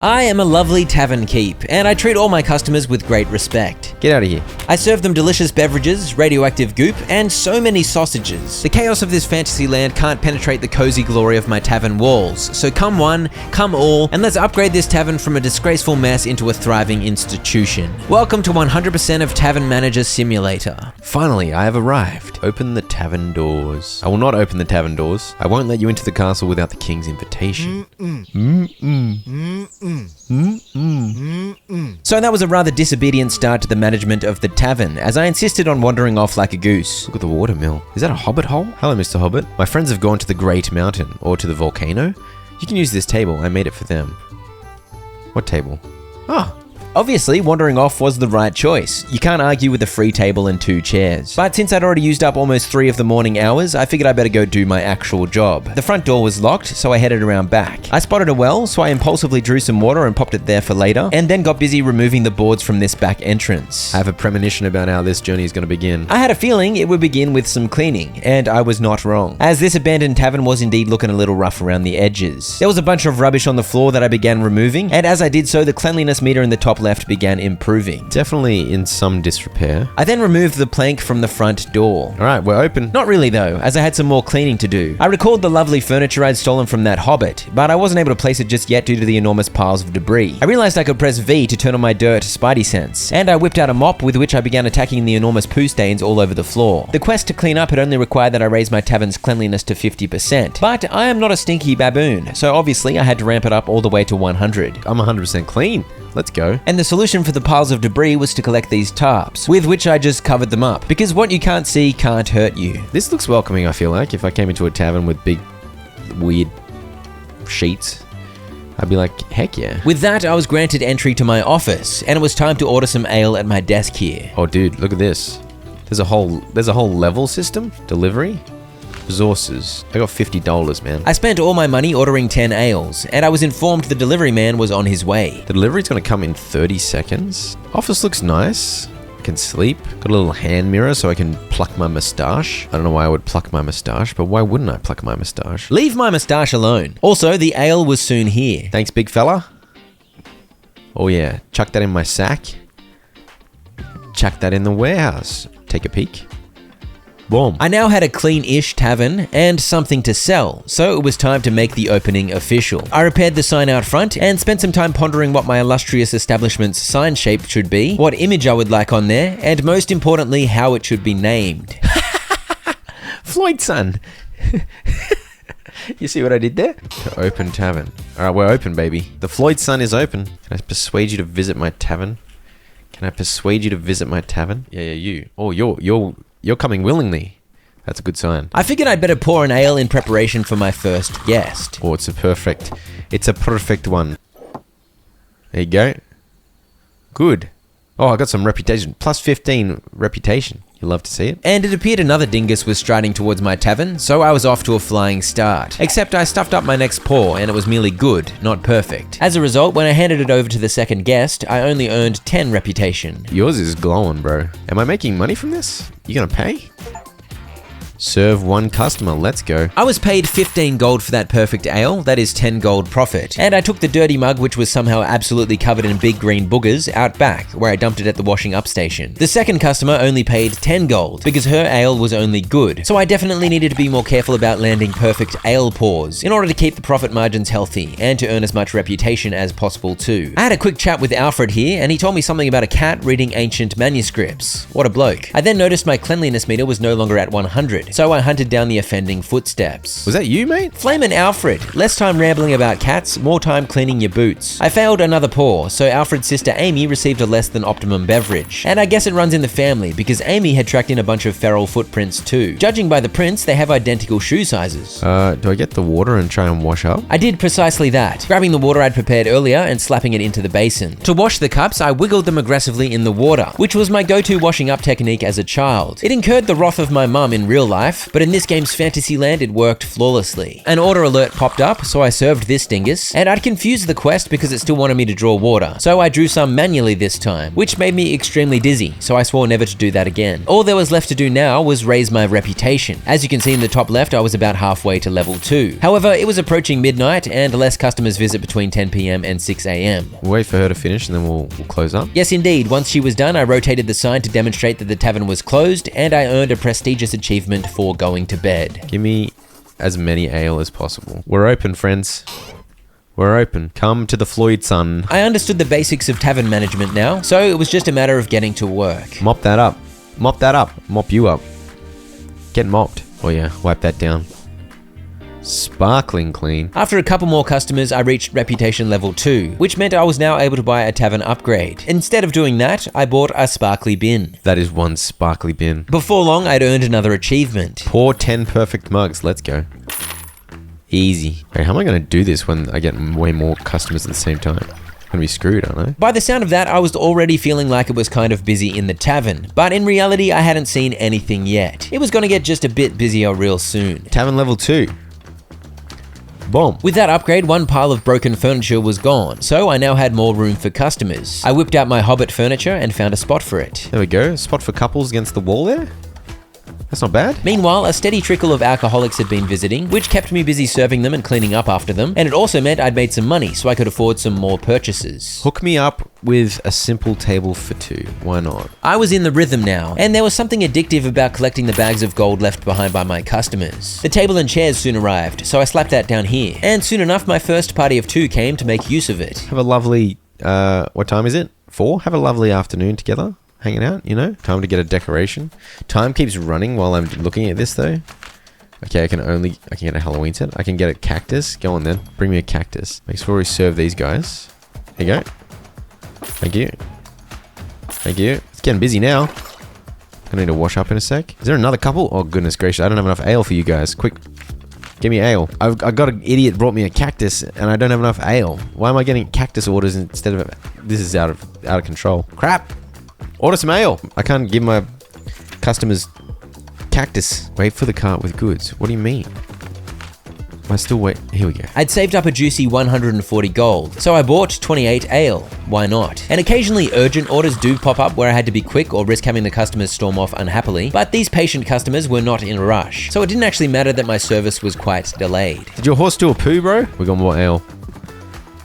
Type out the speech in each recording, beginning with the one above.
I am a lovely tavern keep, and I treat all my customers with great respect. Get out of here. I serve them delicious beverages, radioactive goop, and so many sausages. The chaos of this fantasy land can't penetrate the cozy glory of my tavern walls, so come one, come all, and let's upgrade this tavern from a disgraceful mess into a thriving institution. Welcome to 100% of Tavern Manager Simulator. Finally, I have arrived. Open the tavern doors. I will not open the tavern doors. I won't let you into the castle without the king's invitation. So that was a rather disobedient start to the management of the tavern, as I insisted on wandering off like a goose. Look at the watermill. Is that a hobbit hole? Hello, Mr. Hobbit. My friends have gone to the Great Mountain, or to the volcano. You can use this table. I made it for them. What table? Ah. Obviously, wandering off was the right choice. You can't argue with a free table and 2 chairs. But since I'd already used up almost 3 of the morning hours, I figured I better go do my actual job. The front door was locked, so I headed around back. I spotted a well, so I impulsively drew some water and popped it there for later, and then got busy removing the boards from this back entrance. I have a premonition about how this journey is going to begin. I had a feeling it would begin with some cleaning, and I was not wrong, as this abandoned tavern was indeed looking a little rough around the edges. There was a bunch of rubbish on the floor that I began removing, and as I did so, the cleanliness meter in the top left began improving. Definitely in some disrepair. I then removed the plank from the front door. All right, we're open. Not really though, as I had some more cleaning to do. I recalled the lovely furniture I'd stolen from that hobbit, but I wasn't able to place it just yet due to the enormous piles of debris. I realized I could press V to turn on my dirt spidey sense, and I whipped out a mop with which I began attacking the enormous poo stains all over the floor. The quest to clean up had only required that I raise my tavern's cleanliness to 50%, but I am not a stinky baboon, so obviously I had to ramp it up all the way to 100. I'm 100% clean. Let's go. And the solution for the piles of debris was to collect these tarps, with which I just covered them up, because what you can't see can't hurt you. This looks welcoming, I feel like. If I came into a tavern with big, weird sheets, I'd be like, heck yeah. With that, I was granted entry to my office, and it was time to order some ale at my desk here. Oh dude, look at this. There's a whole level system. Delivery. Resources. I got $50, man. I spent all my money ordering 10 ales, and I was informed the delivery man was on his way. The delivery's gonna come in 30 seconds. Office looks nice. I can sleep. Got a little hand mirror so I can pluck my mustache. I don't know why I would pluck my mustache, but why wouldn't I pluck my mustache? Leave my mustache alone. Also, the ale was soon here. Thanks, big fella. Oh yeah, chuck that in my sack. Chuck that in the warehouse. Take a peek. Boom. I now had a clean-ish tavern and something to sell, so it was time to make the opening official. I repaired the sign out front and spent some time pondering what my illustrious establishment's sign shape should be, what image I would like on there, and most importantly, how it should be named. Floydson. You see what I did there? To open tavern. All right, we're open, baby. The Floydson is open. Can I persuade you to visit my tavern? Can I persuade you to visit my tavern? Yeah, you. Oh, you're coming willingly. That's a good sign. I figured I'd better pour an ale in preparation for my first guest. Oh, it's a perfect one. There you go. Good. Oh, I got some reputation. Plus 15 reputation. You love to see it. And it appeared another dingus was striding towards my tavern, so I was off to a flying start. Except I stuffed up my next pour, and it was merely good, not perfect. As a result, when I handed it over to the second guest, I only earned 10 reputation. Yours is glowing, bro. Am I making money from this? You gonna pay? Serve 1 customer, let's go. I was paid 15 gold for that perfect ale, that is 10 gold profit. And I took the dirty mug, which was somehow absolutely covered in big green boogers, out back, where I dumped it at the washing up station. The second customer only paid 10 gold, because her ale was only good. So I definitely needed to be more careful about landing perfect ale pours, in order to keep the profit margins healthy, and to earn as much reputation as possible too. I had a quick chat with Alfred here, and he told me something about a cat reading ancient manuscripts. What a bloke. I then noticed my cleanliness meter was no longer at 100. So I hunted down the offending footsteps. Was that you, mate? Flamin' Alfred. Less time rambling about cats, more time cleaning your boots. I failed another pour, so Alfred's sister Amy received a less than optimum beverage. And I guess it runs in the family, because Amy had tracked in a bunch of feral footprints too. Judging by the prints, they have identical shoe sizes. Do I get the water and try and wash up? I did precisely that, grabbing the water I'd prepared earlier and slapping it into the basin. To wash the cups, I wiggled them aggressively in the water, which was my go-to washing up technique as a child. It incurred the wrath of my mum in real life, life, but in this game's fantasy land it worked flawlessly. An order alert popped up, so I served this dingus, and I'd confused the quest because it still wanted me to draw water, so I drew some manually this time, which made me extremely dizzy, so I swore never to do that again. All there was left to do now was raise my reputation. As you can see in the top left, I was about halfway to level 2. However, it was approaching midnight and less customers visit between 10 PM and 6 AM. We'll wait for her to finish and then we'll close up. Yes, indeed. Once she was done, I rotated the sign to demonstrate that the tavern was closed, and I earned a prestigious achievement for going to bed. Give me as many ale as possible. We're open, friends. We're open. Come to the Floydson. I understood the basics of tavern management now, so it was just a matter of getting to work. Mop that up. Mop that up. Mop you up. Get mopped. Oh yeah, wipe that down. Sparkling clean. After a couple more customers, I reached reputation level 2, which meant I was now able to buy a tavern upgrade. Instead of doing that, I bought a sparkly bin. That is one sparkly bin. Before long, I'd earned another achievement. Pour 10 perfect mugs. Let's go. Easy. Wait, how am I going to do this when I get way more customers at the same time? I'm gonna be screwed, aren't I? By the sound of that, I was already feeling like it was kind of busy in the tavern, but in reality, I hadn't seen anything yet. It was gonna get just a bit busier real soon. Tavern level 2. Boom. With that upgrade, one pile of broken furniture was gone, so I now had more room for customers. I whipped out my Hobbit furniture and found a spot for it. There we go. Spot for couples against the wall there. That's not bad. Meanwhile, a steady trickle of alcoholics had been visiting, which kept me busy serving them and cleaning up after them, and it also meant I'd made some money, so I could afford some more purchases. Hook me up with a simple table for 2. Why not? I was in the rhythm now, and there was something addictive about collecting the bags of gold left behind by my customers. The table and chairs soon arrived, so I slapped that down here, and soon enough my first party of 2 came to make use of it. Have a lovely, what time is it? 4? Have a lovely afternoon together. Hanging out, you know? Time to get a decoration. Time keeps running while I'm looking at this though. Okay, I can get a Halloween set. I can get a cactus. Go on then. Bring me a cactus. Make sure we serve these guys. There you go. Thank you. Thank you. It's getting busy now. Gonna need to wash up in a sec. Is there another couple? Oh goodness gracious, I don't have enough ale for you guys. Quick, give me ale. I got an idiot brought me a cactus and I don't have enough ale. Why am I getting cactus orders instead of... This is out of control. Crap! Order some ale. I can't give my customers cactus. Wait for the cart with goods. What do you mean? I still wait. Here we go. I'd saved up a juicy 140 gold, so I bought 28 ale. Why not? And occasionally urgent orders do pop up where I had to be quick or risk having the customers storm off unhappily, but these patient customers were not in a rush, so it didn't actually matter that my service was quite delayed. Did your horse do a poo, bro? We got more ale.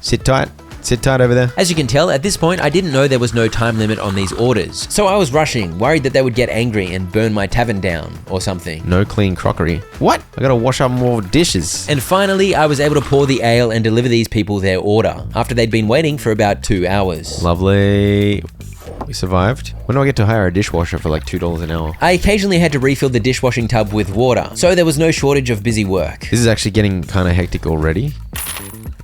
Sit tight. Sit tight over there. As you can tell, at this point, I didn't know there was no time limit on these orders. So I was rushing, worried that they would get angry and burn my tavern down or something. No clean crockery. What? I gotta wash up more dishes. And finally, I was able to pour the ale and deliver these people their order after they'd been waiting for about 2 hours. Lovely. We survived. When do I get to hire a dishwasher for like $2 an hour? I occasionally had to refill the dishwashing tub with water, so there was no shortage of busy work. This is actually getting kind of hectic already.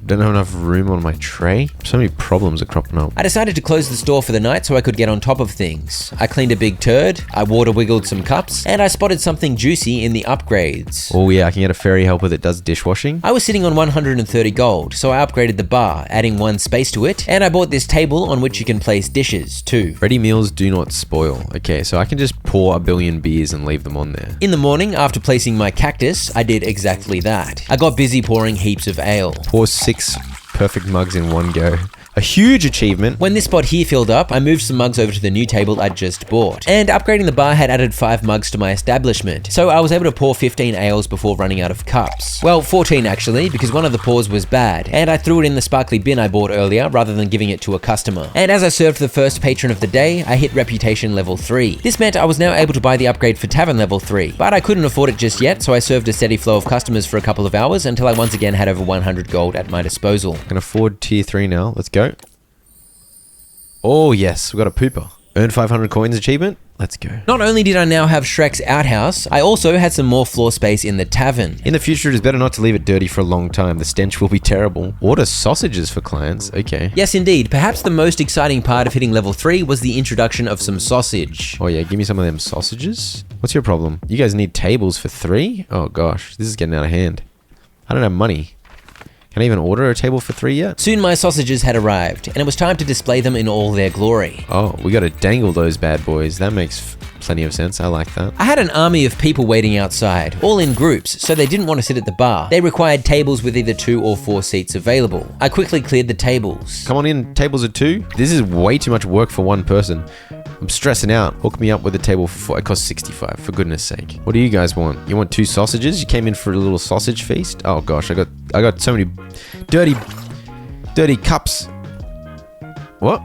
Don't have enough room on my tray. So many problems are cropping up. I decided to close the store for the night so I could get on top of things. I cleaned a big turd, I water wiggled some cups, and I spotted something juicy in the upgrades. Oh yeah, I can get a fairy helper that does dishwashing. I was sitting on 130 gold, so I upgraded the bar, adding 1 space to it, and I bought this table on which you can place dishes too. Ready meals do not spoil. Okay, so I can just pour a billion beers and leave them on there. In the morning, after placing my cactus, I did exactly that. I got busy pouring heaps of ale. Pour 6 perfect mugs in one go. A huge achievement. When this spot here filled up, I moved some mugs over to the new table I'd just bought. And upgrading the bar had added 5 mugs to my establishment, so I was able to pour 15 ales before running out of cups. Well, 14 actually, because one of the pours was bad, and I threw it in the sparkly bin I bought earlier rather than giving it to a customer. And as I served the first patron of the day, I hit reputation level 3. This meant I was now able to buy the upgrade for tavern level 3, but I couldn't afford it just yet, so I served a steady flow of customers for a couple of hours until I once again had over 100 gold at my disposal. I can afford tier 3 now. Let's go. Oh yes, we got a pooper. Earn 500 coins achievement. Let's go. Not only did I now have Shrek's outhouse, I also had some more floor space in the tavern. In the future, it is better not to leave it dirty for a long time. The stench will be terrible. Order sausages for clients. Okay. Yes, indeed. Perhaps the most exciting part of hitting level 3 was the introduction of some sausage. Oh yeah, give me some of them sausages. What's your problem? You guys need tables for 3? Oh gosh, this is getting out of hand. I don't have money. Can I even order a table for 3 yet? Soon my sausages had arrived, and it was time to display them in all their glory. Oh, we gotta dangle those bad boys. That makes plenty of sense. I like that. I had an army of people waiting outside, all in groups, so they didn't want to sit at the bar. They required tables with either 2 or 4 seats available. I quickly cleared the tables. Come on in, tables of 2. This is way too much work for one person. I'm stressing out. Hook me up with a table for 4. It costs 65, for goodness sake. What do you guys want? You want 2 sausages? You came in for a little sausage feast? Oh gosh, I got so many dirty cups. What?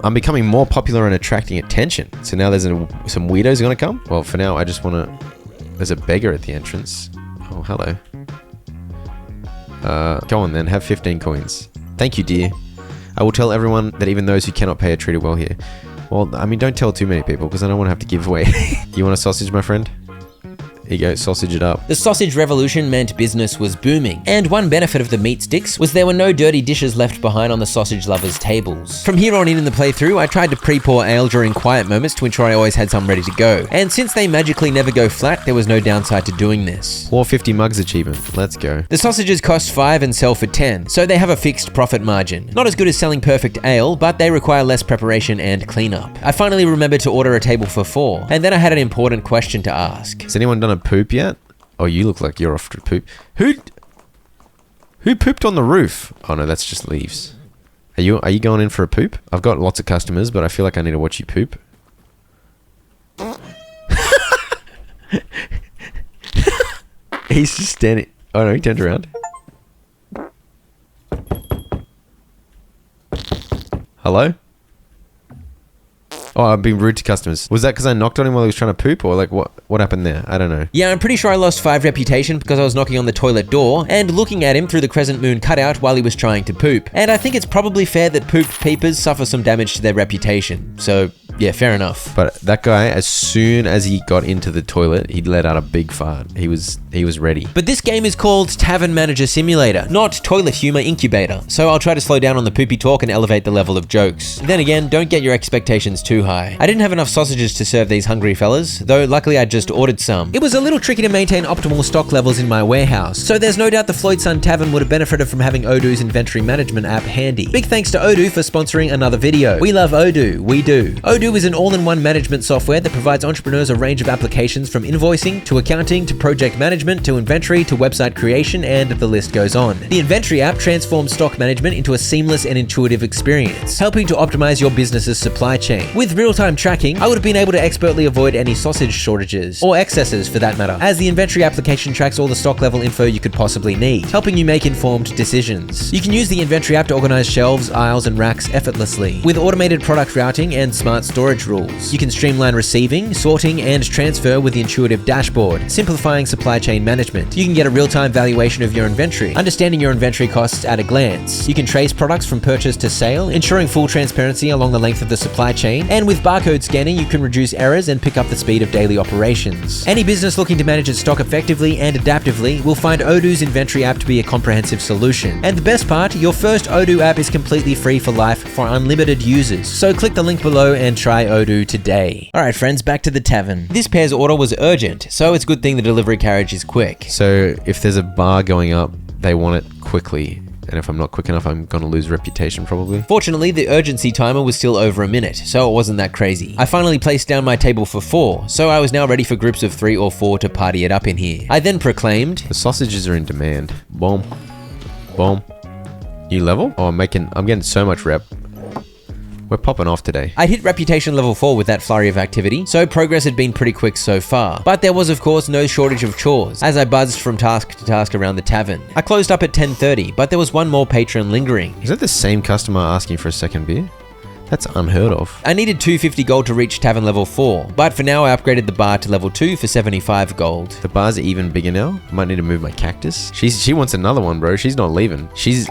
I'm becoming more popular and attracting attention. So now there's some weirdos gonna come? Well, for now, I just wanna... There's a beggar at the entrance. Oh, hello. Go on then, have 15 coins. Thank you, dear. I will tell everyone that even those who cannot pay are treated well here. Well, I mean, don't tell too many people because I don't want to have to give away. You want a sausage, my friend? Here you go, sausage it up. The sausage revolution meant business was booming, and one benefit of the meat sticks was there were no dirty dishes left behind on the sausage lovers' tables. From here on in the playthrough, I tried to pre-pour ale during quiet moments to ensure I always had some ready to go, and since they magically never go flat, there was no downside to doing this. 450 mugs achievement, let's go. The sausages cost 5 and sell for 10, so they have a fixed profit margin. Not as good as selling perfect ale, but they require less preparation and cleanup. I finally remembered to order a table for 4, and then I had an important question to ask. Has anyone done a poop yet? Oh, you look like you're off to poop. Who pooped on the roof? Oh no, that's just leaves. Are you going in for a poop? I've got lots of customers, but I feel like I need to watch you poop. He's just standing. Oh no, he turned around. Hello? Oh, I'm being rude to customers. Was that because I knocked on him while he was trying to poop, or like what happened there? I don't know. Yeah, I'm pretty sure I lost 5 reputation because I was knocking on the toilet door and looking at him through the crescent moon cutout while he was trying to poop. And I think it's probably fair that pooped peepers suffer some damage to their reputation. So yeah, fair enough. But that guy, as soon as he got into the toilet, he let out a big fart. He was ready. But this game is called Tavern Manager Simulator, not Toilet Humor Incubator. So I'll try to slow down on the poopy talk and elevate the level of jokes. Then again, don't get your expectations too high. I didn't have enough sausages to serve these hungry fellas, though luckily I just ordered some. It was a little tricky to maintain optimal stock levels in my warehouse, so there's no doubt the Floydson Tavern would have benefited from having Odoo's inventory management app handy. Big thanks to Odoo for sponsoring another video. We love Odoo, we do. Odoo is an all-in-one management software that provides entrepreneurs a range of applications from invoicing to accounting to project management to inventory to website creation, and the list goes on. The inventory app transforms stock management into a seamless and intuitive experience, helping to optimize your business's supply chain. With real-time tracking, I would have been able to expertly avoid any sausage shortages, or excesses for that matter, as the inventory application tracks all the stock level info you could possibly need, helping you make informed decisions. You can use the inventory app to organize shelves, aisles, and racks effortlessly, with automated product routing and smart storage rules. You can streamline receiving, sorting, and transfer with the intuitive dashboard, simplifying supply chain management. You can get a real-time valuation of your inventory, understanding your inventory costs at a glance. You can trace products from purchase to sale, ensuring full transparency along the length of the supply chain, and with barcode scanning, you can reduce errors and pick up the speed of daily operations. Any business looking to manage its stock effectively and adaptively will find Odoo's inventory app to be a comprehensive solution. And the best part, your first Odoo app is completely free for life for unlimited users. So click the link below and try Odoo today. Alright friends, back to the tavern. This pair's order was urgent, so it's a good thing the delivery carriage is quick. So if there's a bar going up, they want it quickly. And if I'm not quick enough, I'm gonna lose reputation probably. Fortunately, the urgency timer was still over a minute, so it wasn't that crazy. I finally placed down my table for 4, so I was now ready for groups of 3 or 4 to party it up in here. I then proclaimed, the sausages are in demand. Boom. Boom. New level? Oh, I'm getting so much rep. We're popping off today. I'd hit reputation level 4 with that flurry of activity, so progress had been pretty quick so far. But there was of course no shortage of chores, as I buzzed from task to task around the tavern. I closed up at 10:30, but there was one more patron lingering. Is that the same customer asking for a second beer? That's unheard of. I needed 250 gold to reach tavern level 4, but for now I upgraded the bar to level 2 for 75 gold. The bar's even bigger now. I might need to move my cactus. She wants another one, bro. She's not leaving. She's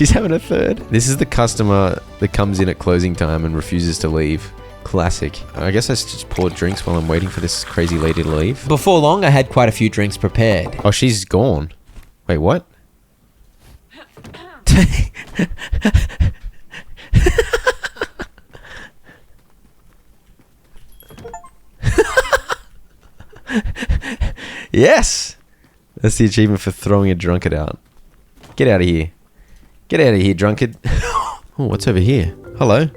having a third. This is the customer that comes in at closing time and refuses to leave. Classic. I guess I just pour drinks while I'm waiting for this crazy lady to leave. Before long, I had quite a few drinks prepared. Oh, she's gone. Wait, what? Yes! That's the achievement for throwing a drunkard out. Get out of here. Get out of here, drunkard. Oh, what's over here? Hello.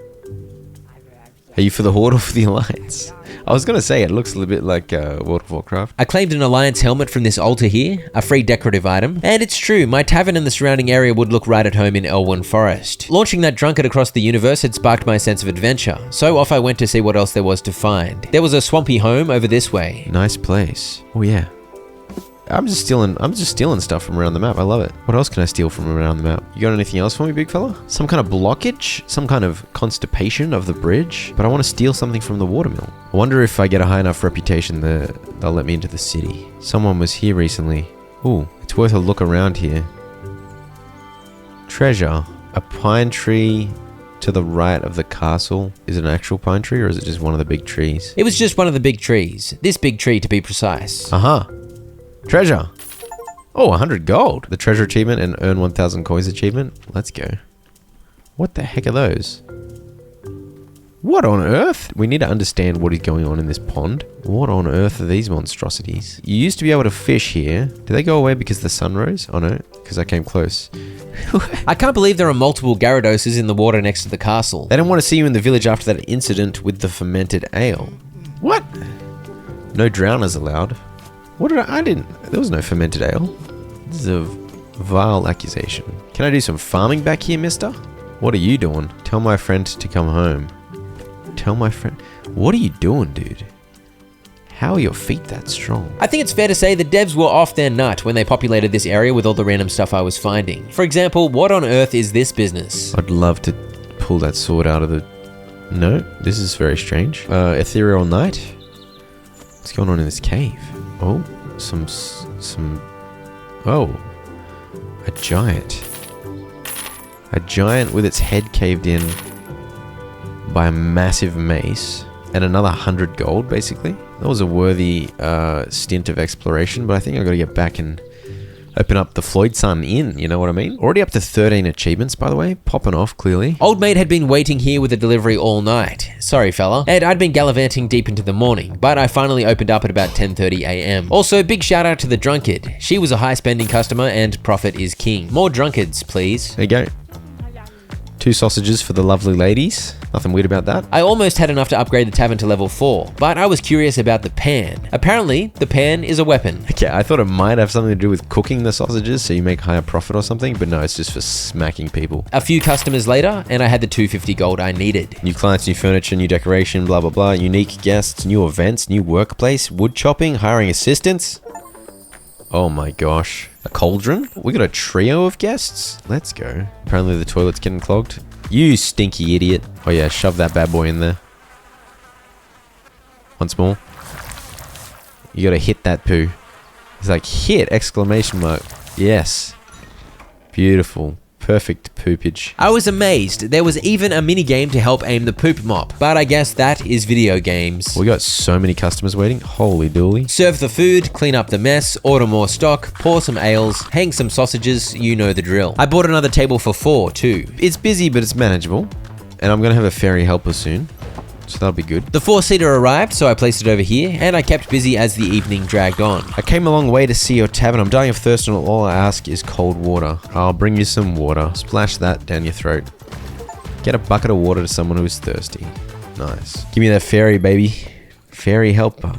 Are you for the Horde or for the Alliance? I was going to say, it looks a little bit like World of Warcraft. I claimed an Alliance helmet from this altar here, a free decorative item, and it's true, my tavern and the surrounding area would look right at home in Elwyn Forest. Launching that drunkard across the universe had sparked my sense of adventure, so off I went to see what else there was to find. There was a swampy home over this way. Nice place. Oh yeah. I'm just stealing stuff from around the map. I love it. What else can I steal from around the map? You got anything else for me, big fella? Some kind of blockage? Some kind of constipation of the bridge? But I want to steal something from the watermill. I wonder if I get a high enough reputation that they'll let me into the city. Someone was here recently. Ooh, it's worth a look around here. Treasure. A pine tree to the right of the castle. Is it an actual pine tree or is it just one of the big trees? It was just one of the big trees. This big tree to be precise. Uh-huh. Treasure. Oh, 100 gold. The treasure achievement and earn 1,000 coins achievement. Let's go. What the heck are those? What on earth? We need to understand what is going on in this pond. What on earth are these monstrosities? You used to be able to fish here. Did they go away because the sun rose? Oh no, because I came close. I can't believe there are multiple Gyarados in the water next to the castle. They didn't want to see you in the village after that incident with the fermented ale. What? No drowners allowed. What did I didn't. There was no fermented ale. This is a vile accusation. Can I do some farming back here, mister? What are you doing? Tell my friend to come home. Tell my friend. What are you doing, dude? How are your feet that strong? I think it's fair to say the devs were off their nut when they populated this area with all the random stuff I was finding. For example, what on earth is this business? I'd love to pull that sword out of the... No, this is very strange. Ethereal Knight? What's going on in this cave? Oh, oh, a giant. A giant with its head caved in by a massive mace and another 100 gold, basically. That was a worthy stint of exploration, but I think I got to get back and open up the Floydson Inn, you know what I mean? Already up to 13 achievements, by the way. Popping off, clearly. Old mate had been waiting here with a delivery all night. Sorry, fella. And I'd been gallivanting deep into the morning, but I finally opened up at about 10:30 a.m. Also, big shout out to the drunkard. She was a high-spending customer and profit is king. More drunkards, please. There you go. 2 sausages for the lovely ladies. Nothing weird about that. I almost had enough to upgrade the tavern to level 4, but I was curious about the pan. Apparently, the pan is a weapon. Okay, I thought it might have something to do with cooking the sausages so you make higher profit or something, but no, it's just for smacking people. A few customers later, and I had the 250 gold I needed. New clients, new furniture, new decoration, blah, blah, blah. Unique guests, new events, new workplace, wood chopping, hiring assistants. Oh my gosh. A cauldron? We got a trio of guests? Let's go. Apparently the toilet's getting clogged. You stinky idiot. Oh yeah, shove that bad boy in there. Once more. You gotta hit that poo. He's like, hit! Exclamation mark. Yes. Beautiful. Perfect poopage. I was amazed. There was even a mini game to help aim the poop mop, but I guess that is video games. We got so many customers waiting. Holy dooly. Serve the food, clean up the mess, order more stock, pour some ales, hang some sausages, you know the drill. I bought another table for 4 too. It's busy, but it's manageable. And I'm gonna have a fairy helper soon. So that'll be good. The 4-seater arrived, so I placed it over here, and I kept busy as the evening dragged on. I came a long way to see your tavern. I'm dying of thirst, and all I ask is cold water. I'll bring you some water. Splash that down your throat. Get a bucket of water to someone who's thirsty. Nice. Give me that fairy, baby. Fairy helper.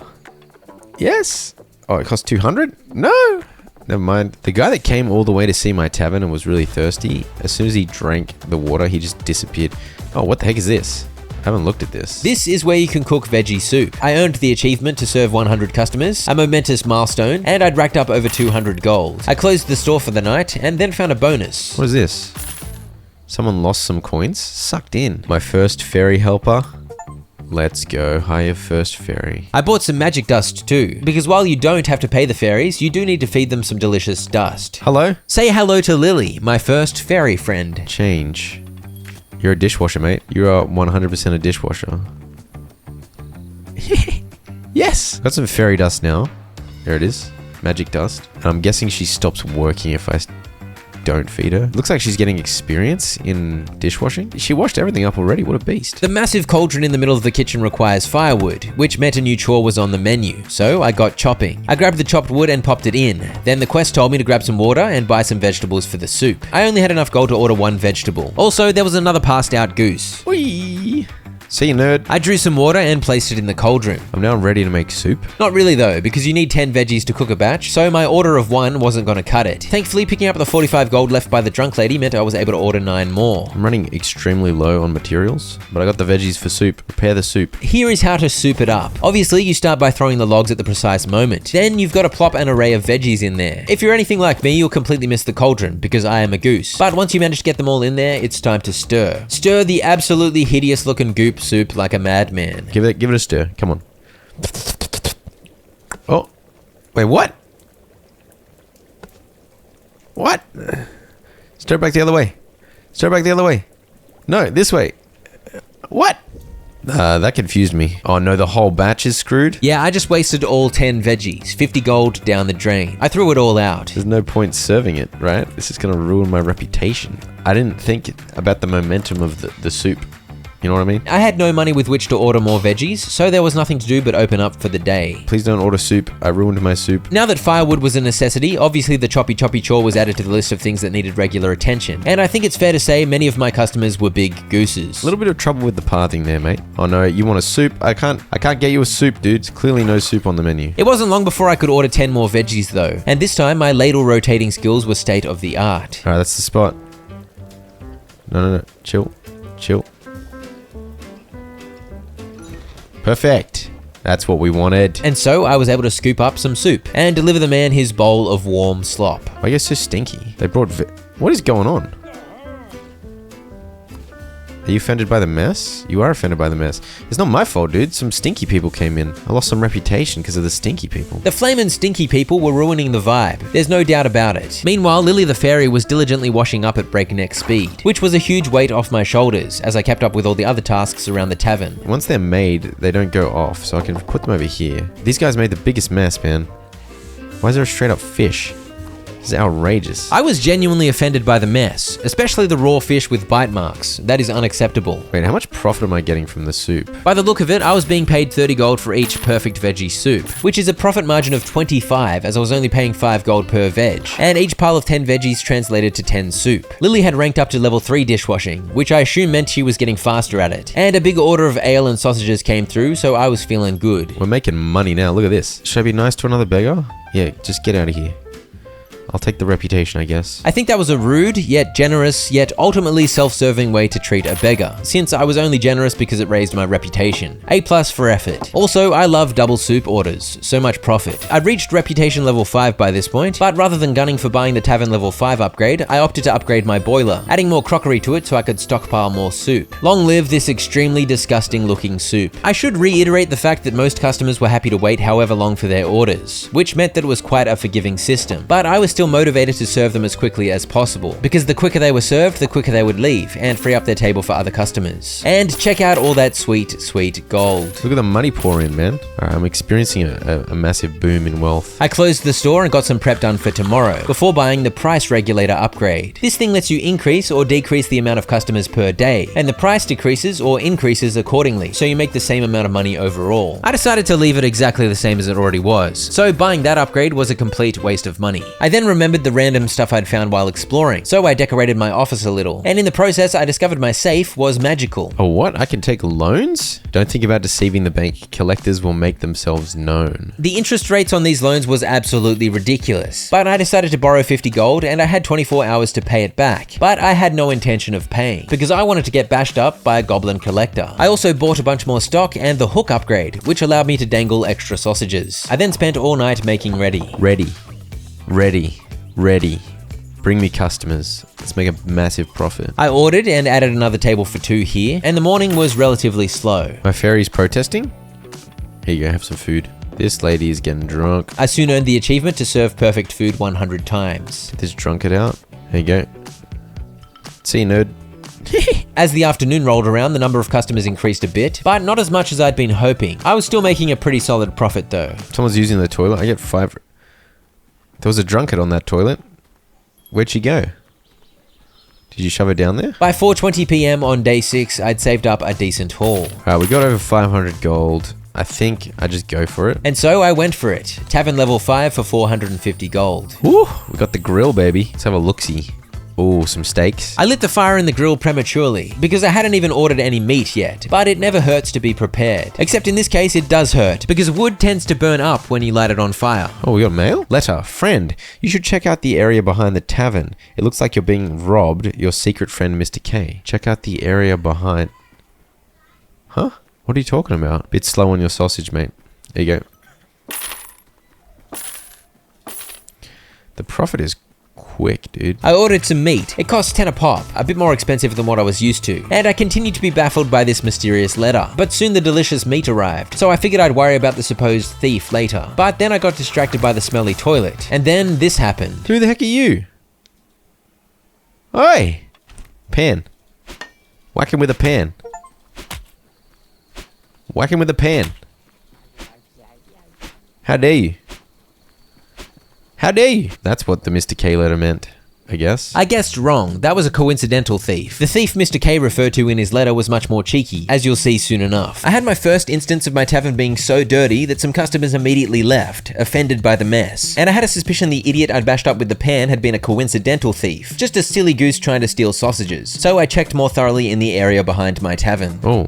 Yes. Oh, it costs 200? No. Never mind. The guy that came all the way to see my tavern and was really thirsty, as soon as he drank the water, he just disappeared. Oh, what the heck is this? I haven't looked at this. This is where you can cook veggie soup. I earned the achievement to serve 100 customers, a momentous milestone, and I'd racked up over 200 gold. I closed the store for the night and then found a bonus. What is this? Someone lost some coins? Sucked in. My first fairy helper. Let's go. Hire first fairy. I bought some magic dust too, because while you don't have to pay the fairies, you do need to feed them some delicious dust. Hello? Say hello to Lily, my first fairy friend. Change. You're a dishwasher, mate. You are 100% a dishwasher. Yes! Got some fairy dust now. There it is. Magic dust. And I'm guessing she stops working if I don't feed her. Looks like she's getting experience in dishwashing. She washed everything up already. What a beast. The massive cauldron in the middle of the kitchen requires firewood, which meant a new chore was on the menu, so I got chopping. I grabbed the chopped wood and popped it in. Then the quest told me to grab some water and buy some vegetables for the soup. I only had enough gold to order one vegetable. Also, there was another passed out goose. Whee! See you, nerd. I drew some water and placed it in the cauldron. I'm now ready to make soup. Not really though, because you need 10 veggies to cook a batch, so my order of 1 wasn't gonna cut it. Thankfully, picking up the 45 gold left by the drunk lady meant I was able to order 9 more. I'm running extremely low on materials, but I got the veggies for soup. Prepare the soup. Here is how to soup it up. Obviously, you start by throwing the logs at the precise moment. Then you've got to plop an array of veggies in there. If you're anything like me, you'll completely miss the cauldron, because I am a goose. But once you manage to get them all in there, it's time to stir. Stir the absolutely hideous looking goop soup like a madman. Give it a stir. Come on. Oh, wait, what? What? Stir it back the other way. Stir it back the other way. No, this way. What? That confused me. Oh no, the whole batch is screwed? Yeah, I just wasted all 10 veggies, 50 gold down the drain. I threw it all out. There's no point serving it, right? This is gonna ruin my reputation. I didn't think about the momentum of the soup. You know what I mean? I had no money with which to order more veggies, so there was nothing to do but open up for the day. Please don't order soup. I ruined my soup. Now that firewood was a necessity, obviously the choppy chore was added to the list of things that needed regular attention. And I think it's fair to say many of my customers were big gooses. A little bit of trouble with the pathing there, mate. Oh no, you want a soup? I can't get you a soup, dude. There's clearly no soup on the menu. It wasn't long before I could order 10 more veggies though. And this time my ladle rotating skills were state of the art. Alright, that's the spot. No. Chill. Perfect. That's what we wanted. And so I was able to scoop up some soup and deliver the man his bowl of warm slop. Why are you so stinky? They brought what is going on? Are you offended by the mess? You are offended by the mess. It's not my fault, dude. Some stinky people came in. I lost some reputation because of the stinky people. The flamin' stinky people were ruining the vibe. There's no doubt about it. Meanwhile, Lily the fairy was diligently washing up at breakneck speed, which was a huge weight off my shoulders as I kept up with all the other tasks around the tavern. Once they're made, they don't go off, so I can put them over here. These guys made the biggest mess, man. Why is there a straight up fish? This is outrageous. I was genuinely offended by the mess, especially the raw fish with bite marks. That is unacceptable. Wait, how much profit am I getting from the soup? By the look of it, I was being paid 30 gold for each perfect veggie soup, which is a profit margin of 25 as I was only paying 5 gold per veg, and each pile of 10 veggies translated to 10 soup. Lily had ranked up to level 3 dishwashing, which I assume meant she was getting faster at it, and a big order of ale and sausages came through, so I was feeling good. We're making money now, look at this. Should I be nice to another beggar? Yeah, just get out of here. I'll take the reputation, I guess. I think that was a rude, yet generous, yet ultimately self-serving way to treat a beggar, since I was only generous because it raised my reputation. A+ for effort. Also, I love double soup orders. So much profit. I'd reached reputation level 5 by this point, but rather than gunning for buying the tavern level 5 upgrade, I opted to upgrade my boiler, adding more crockery to it so I could stockpile more soup. Long live this extremely disgusting looking soup. I should reiterate the fact that most customers were happy to wait however long for their orders, which meant that it was quite a forgiving system, but I was still motivated to serve them as quickly as possible, because the quicker they were served, the quicker they would leave and free up their table for other customers. And check out all that sweet, sweet gold. Look at the money pour in, man. Alright, I'm experiencing a massive boom in wealth. I closed the store and got some prep done for tomorrow, before buying the price regulator upgrade. This thing lets you increase or decrease the amount of customers per day, and the price decreases or increases accordingly, so you make the same amount of money overall. I decided to leave it exactly the same as it already was, so buying that upgrade was a complete waste of money. I then remembered the random stuff I'd found while exploring, so I decorated my office a little, and in the process I discovered my safe was magical. Oh what? I can take loans? Don't think about deceiving the bank. Collectors will make themselves known. The interest rates on these loans was absolutely ridiculous, but I decided to borrow 50 gold and I had 24 hours to pay it back, but I had no intention of paying, because I wanted to get bashed up by a goblin collector. I also bought a bunch more stock and the hook upgrade, which allowed me to dangle extra sausages. I then spent all night making ready. Ready. Bring me customers. Let's make a massive profit. I ordered and added another table for 2 here, and the morning was relatively slow. My fairy's protesting? Here you go, have some food. This lady is getting drunk. I soon earned the achievement to serve perfect food 100 times. Get this drunkard out. There you go. See you, nerd. As the afternoon rolled around, the number of customers increased a bit, but not as much as I'd been hoping. I was still making a pretty solid profit though. Someone's using the toilet. I get 5... There was a drunkard on that toilet. Where'd she go? Did you shove it down there? By 4:20 p.m. on day 6, I'd saved up a decent haul. Alright, we got over 500 gold. I think I just go for it. And so I went for it. Tavern level 5 for 450 gold. Woo! We got the grill, baby. Let's have a look-see. Ooh, some steaks. I lit the fire in the grill prematurely because I hadn't even ordered any meat yet, but it never hurts to be prepared. Except in this case, it does hurt because wood tends to burn up when you light it on fire. Oh, we got mail? Letter. Friend, you should check out the area behind the tavern. It looks like you're being robbed. Your secret friend, Mr. K. Check out the area behind... Huh? What are you talking about? Bit slow on your sausage, mate. There you go. The profit is quick, dude. I ordered some meat. It cost 10 a pop, a bit more expensive than what I was used to. And I continued to be baffled by this mysterious letter. But soon the delicious meat arrived, so I figured I'd worry about the supposed thief later. But then I got distracted by the smelly toilet. And then this happened. Who the heck are you? Oi! Pan. Whack him with a pan. Whack him with a pan. How dare you? How dare you? That's what the Mr. K letter meant, I guess. I guessed wrong. That was a coincidental thief. The thief Mr. K referred to in his letter was much more cheeky, as you'll see soon enough. I had my first instance of my tavern being so dirty that some customers immediately left, offended by the mess. And I had a suspicion the idiot I'd bashed up with the pan had been a coincidental thief, just a silly goose trying to steal sausages. So I checked more thoroughly in the area behind my tavern. Oh.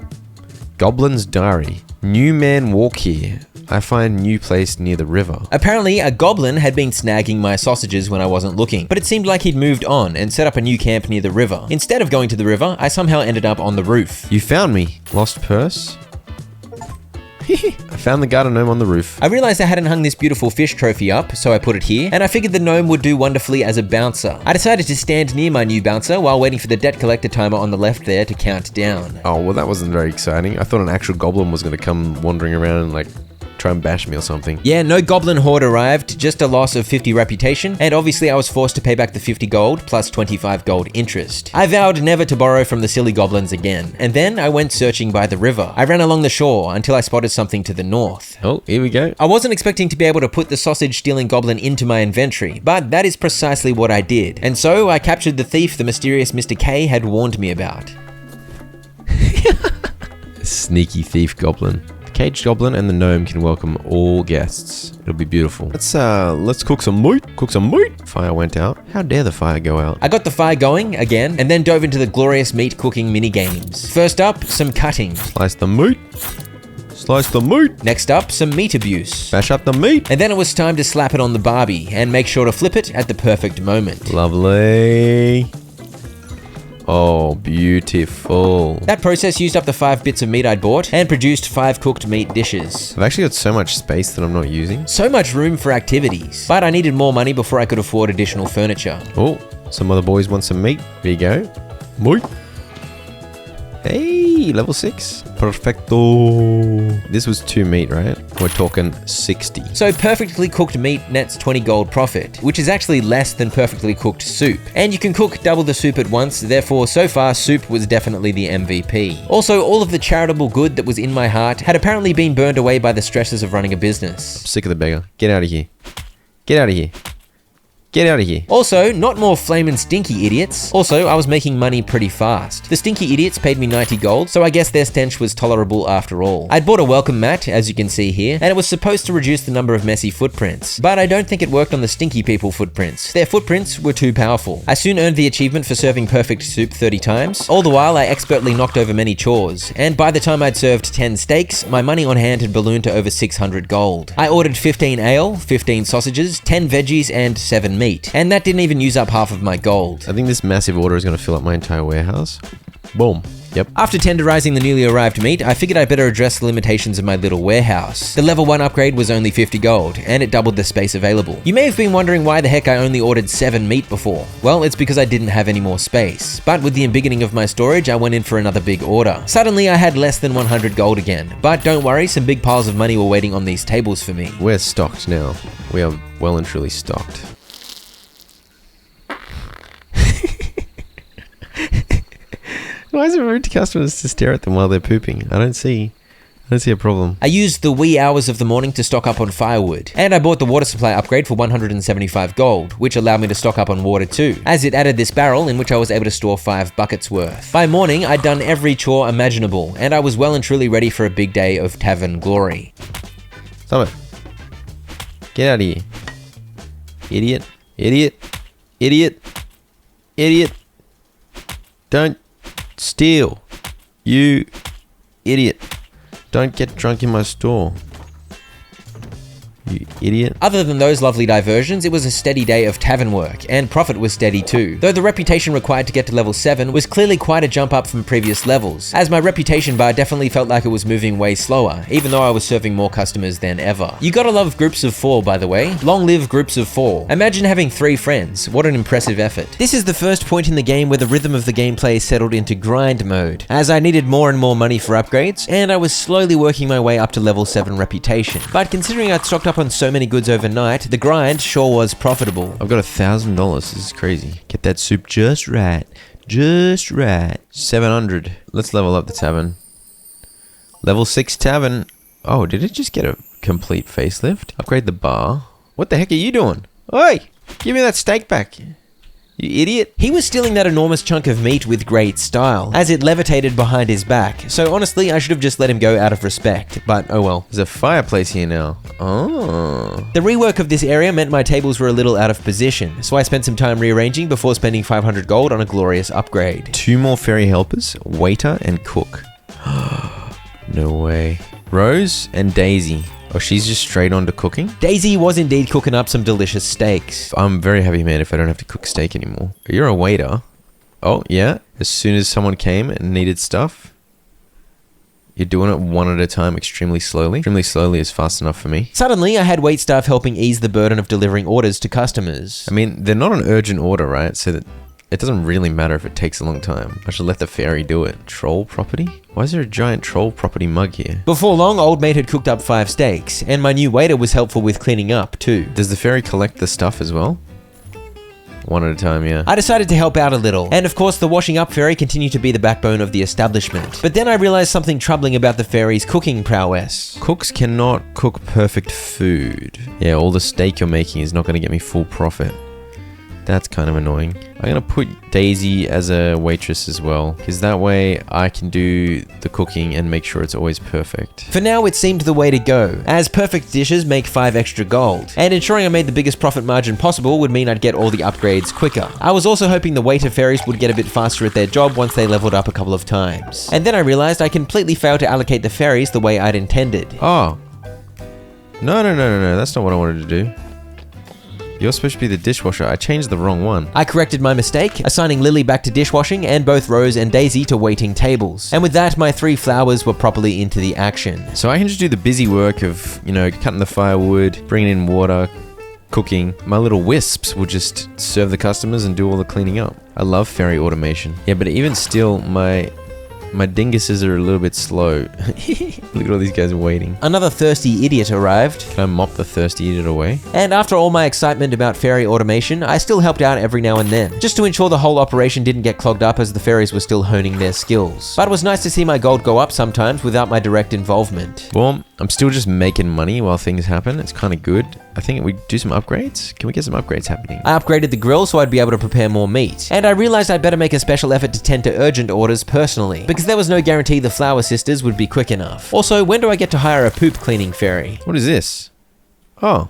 Goblin's Diary. New man walk here. I find new place near the river. Apparently, a goblin had been snagging my sausages when I wasn't looking, but it seemed like he'd moved on and set up a new camp near the river. Instead of going to the river, I somehow ended up on the roof. You found me. Lost purse? I found the garden gnome on the roof. I realized I hadn't hung this beautiful fish trophy up, so I put it here, and I figured the gnome would do wonderfully as a bouncer. I decided to stand near my new bouncer while waiting for the debt collector timer on the left there to count down. Oh, well that wasn't very exciting. I thought an actual goblin was going to come wandering around and like try and bash me or something. Yeah, no goblin horde arrived, just a loss of 50 reputation, and obviously I was forced to pay back the 50 gold plus 25 gold interest. I vowed never to borrow from the silly goblins again, and then I went searching by the river. I ran along the shore until I spotted something to the north. Oh, here we go. I wasn't expecting to be able to put the sausage-stealing goblin into my inventory, but that is precisely what I did. And so I captured the thief the mysterious Mr. K had warned me about. Sneaky thief goblin. Caged goblin and the gnome can welcome all guests. It'll be beautiful. Let's cook some meat. Cook some meat. Fire went out. How dare the fire go out? I got the fire going again and then dove into the glorious meat cooking mini games. First up, some cutting. Slice the meat. Slice the meat. Next up, some meat abuse. Bash up the meat. And then it was time to slap it on the Barbie and make sure to flip it at the perfect moment. Lovely. Oh, beautiful. That process used up the 5 bits of meat I'd bought and produced 5 cooked meat dishes. I've actually got so much space that I'm not using. So much room for activities. But I needed more money before I could afford additional furniture. Oh, some other boys want some meat. There you go. Meat. Hey, level 6. Perfecto. This was 2 meat, right? We're talking 60. So perfectly cooked meat nets 20 gold profit, which is actually less than perfectly cooked soup. And you can cook double the soup at once, therefore so far soup was definitely the MVP. Also, all of the charitable good that was in my heart had apparently been burned away by the stresses of running a business. I'm sick of the beggar. Get out of here. Get out of here. Get out of here. Also, not more flamin' stinky idiots. Also, I was making money pretty fast. The stinky idiots paid me 90 gold, so I guess their stench was tolerable after all. I'd bought a welcome mat, as you can see here, and it was supposed to reduce the number of messy footprints. But I don't think it worked on the stinky people footprints. Their footprints were too powerful. I soon earned the achievement for serving perfect soup 30 times. All the while, I expertly knocked over many chores. And by the time I'd served 10 steaks, my money on hand had ballooned to over 600 gold. I ordered 15 ale, 15 sausages, 10 veggies, and 7 meat. And that didn't even use up half of my gold. I think this massive order is going to fill up my entire warehouse. Boom. Yep. After tenderizing the newly arrived meat, I figured I better address the limitations of my little warehouse. The level 1 upgrade was only 50 gold, and it doubled the space available. You may have been wondering why the heck I only ordered 7 meat before. Well, it's because I didn't have any more space. But with the embiggening of my storage, I went in for another big order. Suddenly, I had less than 100 gold again. But don't worry, some big piles of money were waiting on these tables for me. We're stocked now. We are well and truly stocked. Why is it rude to customers to stare at them while they're pooping? I don't see don't see a problem. I used the wee hours of the morning to stock up on firewood, and I bought the water supply upgrade for 175 gold, which allowed me to stock up on water too, as it added this barrel in which I was able to store 5 buckets worth. By morning, I'd done every chore imaginable, and I was well and truly ready for a big day of tavern glory. Stop it. Get out of here. Idiot. Idiot. Idiot. Idiot. Don't steal. You idiot. Don't get drunk in my store. You idiot. Other than those lovely diversions, it was a steady day of tavern work, and profit was steady too. Though the reputation required to get to level 7 was clearly quite a jump up from previous levels, as my reputation bar definitely felt like it was moving way slower, even though I was serving more customers than ever. You gotta love groups of 4, by the way. Long live groups of 4. Imagine having 3 friends. What an impressive effort. This is the first point in the game where the rhythm of the gameplay settled into grind mode, as I needed more and more money for upgrades, and I was slowly working my way up to level 7 reputation. But considering I'd stocked up on so many goods overnight, the grind sure was profitable. I've got $1,000. This is crazy. Get that soup just right. Just right. 700. Let's level up the tavern. Level 6 tavern. Oh, did it just get a complete facelift? Upgrade the bar. What the heck are you doing? Oi! Give me that steak back. You idiot. He was stealing that enormous chunk of meat with great style, as it levitated behind his back, so honestly I should have just let him go out of respect, but oh well. There's a fireplace here now. Oh. The rework of this area meant my tables were a little out of position, so I spent some time rearranging before spending 500 gold on a glorious upgrade. 2 more ferry helpers, waiter and cook. No way. Rose and Daisy. Oh, she's just straight on to cooking? Daisy was indeed cooking up some delicious steaks. I'm very happy, man, if I don't have to cook steak anymore. You're a waiter. Oh, yeah? As soon as someone came and needed stuff, you're doing it one at a time extremely slowly. Extremely slowly is fast enough for me. Suddenly, I had waitstaff helping ease the burden of delivering orders to customers. I mean, they're not an urgent order, right? So that it doesn't really matter if it takes a long time. I should let the fairy do it. Troll property? Why is there a giant troll property mug here? Before long, old mate had cooked up 5 steaks, and my new waiter was helpful with cleaning up too. Does the fairy collect the stuff as well? One at a time, yeah. I decided to help out a little, and of course the washing up fairy continued to be the backbone of the establishment. But then I realized something troubling about the fairy's cooking prowess. Cooks cannot cook perfect food. Yeah, all the steak you're making is not going to get me full profit. That's kind of annoying. I'm going to put Daisy as a waitress as well, because that way I can do the cooking and make sure it's always perfect. For now, it seemed the way to go, as perfect dishes make 5 extra gold, and ensuring I made the biggest profit margin possible would mean I'd get all the upgrades quicker. I was also hoping the waiter fairies would get a bit faster at their job once they leveled up a couple of times. And then I realized I completely failed to allocate the fairies the way I'd intended. Oh. No, that's not what I wanted to do. You're supposed to be the dishwasher. I changed the wrong one. I corrected my mistake, assigning Lily back to dishwashing and both Rose and Daisy to waiting tables. And with that, my 3 flowers were properly into the action. So I can just do the busy work of, you know, cutting the firewood, bringing in water, cooking. My little wisps will just serve the customers and do all the cleaning up. I love fairy automation. Yeah, but even still, my dinguses are a little bit slow. Look at all these guys waiting. Another thirsty idiot arrived. Can I mop the thirsty idiot away? And after all my excitement about fairy automation, I still helped out every now and then, just to ensure the whole operation didn't get clogged up as the fairies were still honing their skills. But it was nice to see my gold go up sometimes without my direct involvement. Well, I'm still just making money while things happen. It's kind of good. I think we do some upgrades. Can we get some upgrades happening? I upgraded the grill so I'd be able to prepare more meat. And I realized I'd better make a special effort to tend to urgent orders personally, because there was no guarantee the flower sisters would be quick enough. Also, when do I get to hire a poop cleaning fairy? What is this? Oh.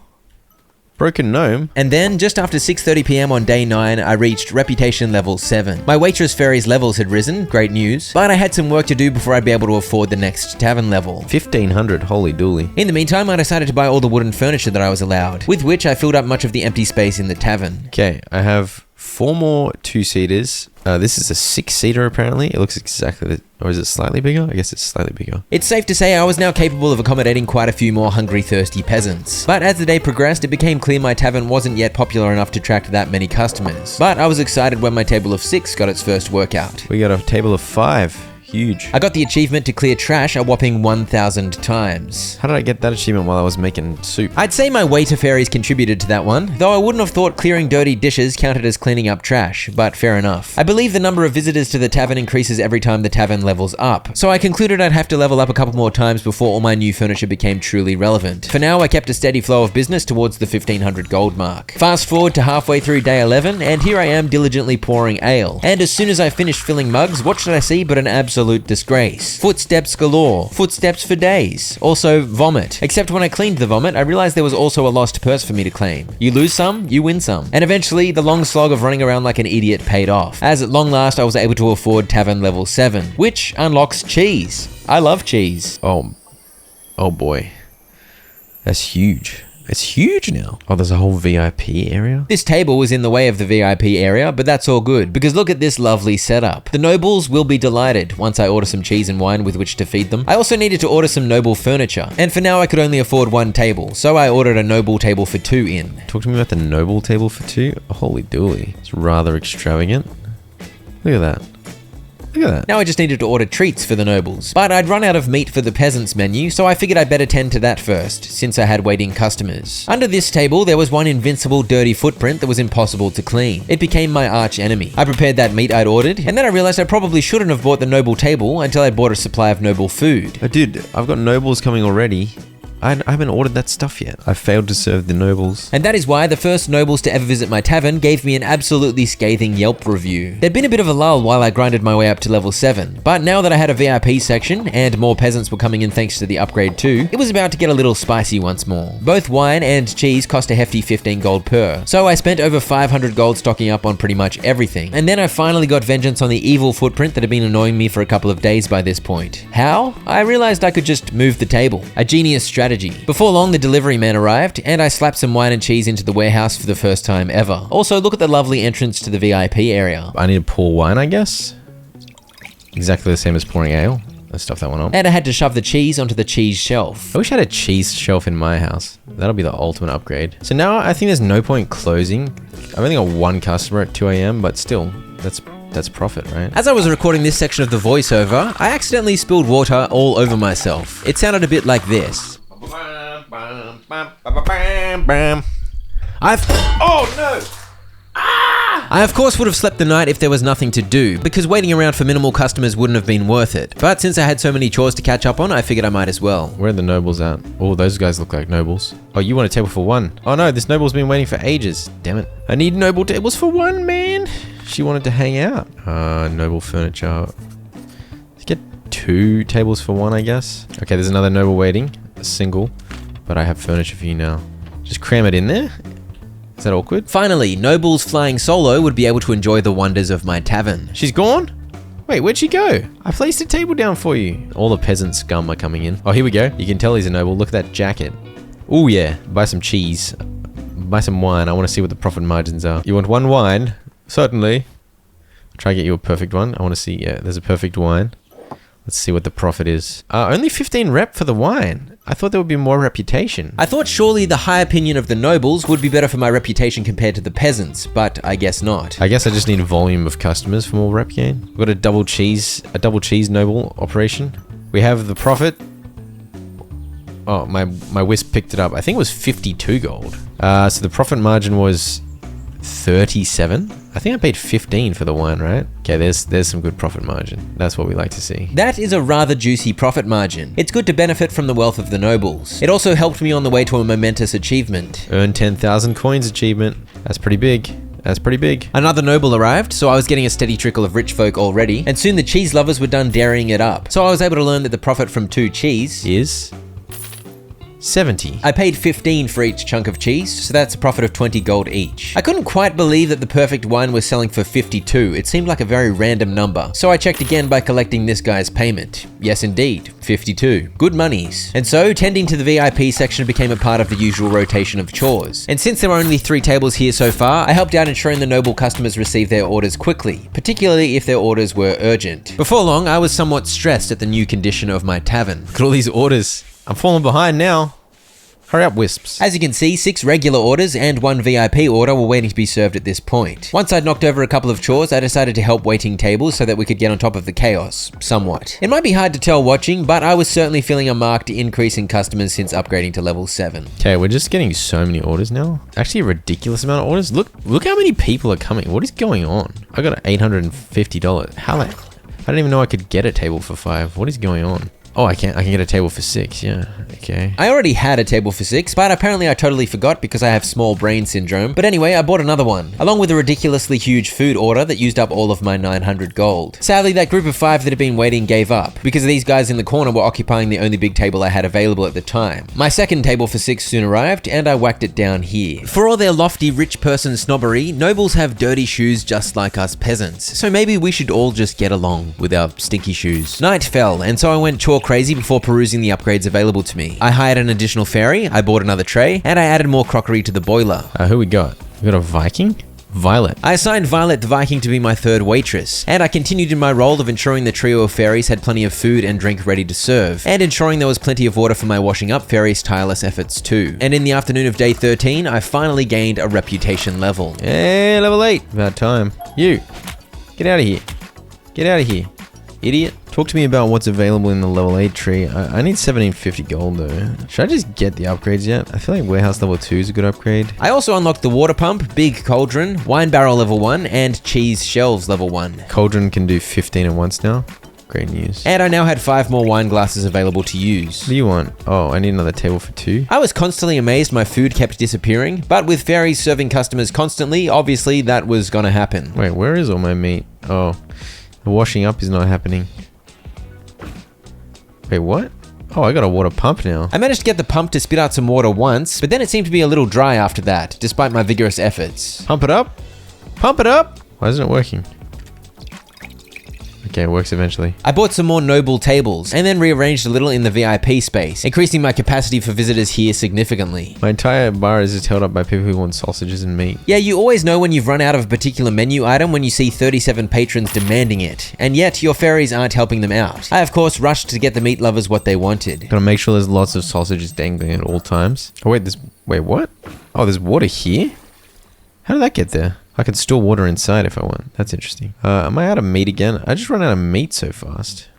Broken gnome. And then, just after 6:30 PM on day 9, I reached reputation level 7. My waitress fairy's levels had risen, great news, but I had some work to do before I'd be able to afford the next tavern level. 1,500, holy dooly. In the meantime, I decided to buy all the wooden furniture that I was allowed, with which I filled up much of the empty space in the tavern. Okay, I have 4 more 2-seaters. This is a 6-seater apparently. It looks exactly or is it slightly bigger? I guess it's slightly bigger. It's safe to say I was now capable of accommodating quite a few more hungry, thirsty peasants. But as the day progressed, it became clear my tavern wasn't yet popular enough to attract that many customers. But I was excited when my table of 6 got its first workout. We got a table of 5. Huge. I got the achievement to clear trash a whopping 1,000 times. How did I get that achievement while I was making soup? I'd say my waiter fairies contributed to that one, though I wouldn't have thought clearing dirty dishes counted as cleaning up trash, but fair enough. I believe the number of visitors to the tavern increases every time the tavern levels up, so I concluded I'd have to level up a couple more times before all my new furniture became truly relevant. For now, I kept a steady flow of business towards the 1,500 gold mark. Fast forward to halfway through day 11, and here I am diligently pouring ale. And as soon as I finished filling mugs, what should I see but an absolute disgrace. Footsteps galore. Footsteps for days. Also, vomit. Except when I cleaned the vomit, I realized there was also a lost purse for me to claim. You lose some, you win some. And eventually, the long slog of running around like an idiot paid off, as at long last I was able to afford Tavern Level 7, which unlocks cheese. I love cheese. Oh boy. That's huge. It's huge now. Oh, there's a whole VIP area? This table was in the way of the VIP area, but that's all good, because look at this lovely setup. The nobles will be delighted once I order some cheese and wine with which to feed them. I also needed to order some noble furniture, and for now I could only afford one table, so I ordered a noble table for 2 in. Talk to me about the noble table for 2? Holy dooly. It's rather extravagant. Look at that. Look at that. Now I just needed to order treats for the nobles. But I'd run out of meat for the peasants menu, so I figured I'd better tend to that first, since I had waiting customers. Under this table, there was one invincible dirty footprint that was impossible to clean. It became my arch enemy. I prepared that meat I'd ordered, and then I realized I probably shouldn't have bought the noble table until I'd bought a supply of noble food. Oh, dude, I've got nobles coming already. I haven't ordered that stuff yet. I failed to serve the nobles. And that is why the first nobles to ever visit my tavern gave me an absolutely scathing Yelp review. There'd been a bit of a lull while I grinded my way up to level 7, but now that I had a VIP section, and more peasants were coming in thanks to the upgrade too, it was about to get a little spicy once more. Both wine and cheese cost a hefty 15 gold per, so I spent over 500 gold stocking up on pretty much everything. And then I finally got vengeance on the evil footprint that had been annoying me for a couple of days by this point. How? I realized I could just move the table. A genius strategy. Before long, the delivery man arrived, and I slapped some wine and cheese into the warehouse for the first time ever. Also, look at the lovely entrance to the VIP area. I need to pour wine, I guess? Exactly the same as pouring ale. Let's stuff that one up. And I had to shove the cheese onto the cheese shelf. I wish I had a cheese shelf in my house. That'll be the ultimate upgrade. So now I think there's no point closing. I've only got one customer at 2 AM, but still, that's profit, right? As I was recording this section of the voiceover, I accidentally spilled water all over myself. It sounded a bit like this. Oh no! I of course would have slept the night if there was nothing to do, because waiting around for minimal customers wouldn't have been worth it. But since I had so many chores to catch up on, I figured I might as well. Where are the nobles at? Oh, those guys look like nobles. Oh, you want a table for 1? Oh no, this noble's been waiting for ages. Damn it. I need noble tables for 1, man. She wanted to hang out. Noble furniture. Let's get 2 tables for 1, I guess. Okay, there's another noble waiting. A single. But I have furniture for you now. Just cram it in there. Is that awkward? Finally, nobles flying solo would be able to enjoy the wonders of my tavern. She's gone? Wait, where'd she go? I placed a table down for you. All the peasant scum are coming in. Oh, here we go. You can tell he's a noble. Look at that jacket. Oh yeah. Buy some cheese. Buy some wine. I want to see what the profit margins are. You want 1 wine? Certainly. Try to get you a perfect one. I want to see. Yeah, there's a perfect wine. Let's see what the profit is. Only 15 rep for the wine. I thought there would be more reputation. I thought surely the high opinion of the nobles would be better for my reputation compared to the peasants, but I guess not. I guess I just need a volume of customers for more rep gain. We've got a double cheese noble operation. We have the profit. Oh, my wisp picked it up. I think it was 52 gold. So the profit margin was 37. I think I paid 15 for the wine, right? Okay, there's some good profit margin. That's what we like to see. That is a rather juicy profit margin. It's good to benefit from the wealth of the nobles. It also helped me on the way to a momentous achievement. Earn 10,000 coins achievement. That's pretty big. That's pretty big. Another noble arrived, so I was getting a steady trickle of rich folk already, and soon the cheese lovers were done dairying it up. So I was able to learn that the profit from 2 cheese is 70. I paid 15 for each chunk of cheese, so that's a profit of 20 gold each. I couldn't quite believe that the perfect wine was selling for 52. It seemed like a very random number. So I checked again by collecting this guy's payment. Yes, indeed, 52. Good monies. And so, tending to the VIP section became a part of the usual rotation of chores. And since there were only 3 tables here so far, I helped out ensuring the noble customers received their orders quickly, particularly if their orders were urgent. Before long, I was somewhat stressed at the new condition of my tavern. Look at all these orders. I'm falling behind now. Hurry up, Wisps. As you can see, 6 regular orders and 1 VIP order were waiting to be served at this point. Once I'd knocked over a couple of chores, I decided to help waiting tables so that we could get on top of the chaos, somewhat. It might be hard to tell watching, but I was certainly feeling a marked increase in customers since upgrading to level 7. Okay, we're just getting so many orders now. Actually, a ridiculous amount of orders. Look how many people are coming. What is going on? I got $850. I didn't even know I could get a table for 5. What is going on? Oh, I can get a table for 6, yeah, okay. I already had a table for 6, but apparently I totally forgot because I have small brain syndrome. But anyway, I bought another one, along with a ridiculously huge food order that used up all of my 900 gold. Sadly, that group of 5 that had been waiting gave up, because these guys in the corner were occupying the only big table I had available at the time. My second table for 6 soon arrived, and I whacked it down here. For all their lofty rich person snobbery, nobles have dirty shoes just like us peasants, so maybe we should all just get along with our stinky shoes. Night fell, and so I went chore crazy before perusing the upgrades available to me. I hired an additional ferry, I bought another tray, and I added more crockery to the boiler. Who we got? We got a Viking? Violet. I assigned Violet the Viking to be my third waitress, and I continued in my role of ensuring the trio of fairies had plenty of food and drink ready to serve, and ensuring there was plenty of water for my washing up fairies' tireless efforts too. And in the afternoon of day 13, I finally gained a reputation level. Hey, level 8. About time. You. Get out of here. Get out of here. Idiot. Talk to me about what's available in the level 8 tree. I need 1750 gold though. Should I just get the upgrades yet? I feel like warehouse level 2 is a good upgrade. I also unlocked the water pump, big cauldron, wine barrel level 1, and cheese shelves level 1. Cauldron can do 15 at once now. Great news. And I now had 5 more wine glasses available to use. What do you want? Oh, I need another table for 2. I was constantly amazed my food kept disappearing, but with fairies serving customers constantly, obviously that was gonna happen. Wait, where is all my meat? Oh, the washing up is not happening. Wait, what? Oh, I got a water pump now. I managed to get the pump to spit out some water once, but then it seemed to be a little dry after that, despite my vigorous efforts. Pump it up. Pump it up. Why isn't it working? Okay, it works eventually. I bought some more noble tables, and then rearranged a little in the VIP space, increasing my capacity for visitors here significantly. My entire bar is just held up by people who want sausages and meat. Yeah, you always know when you've run out of a particular menu item when you see 37 patrons demanding it, and yet your fairies aren't helping them out. I of course rushed to get the meat lovers what they wanted. Gotta make sure there's lots of sausages dangling at all times. Oh wait, wait, what? Oh, there's water here? How did that get there? I can store water inside if I want. That's interesting. Am I out of meat again? I just run out of meat so fast.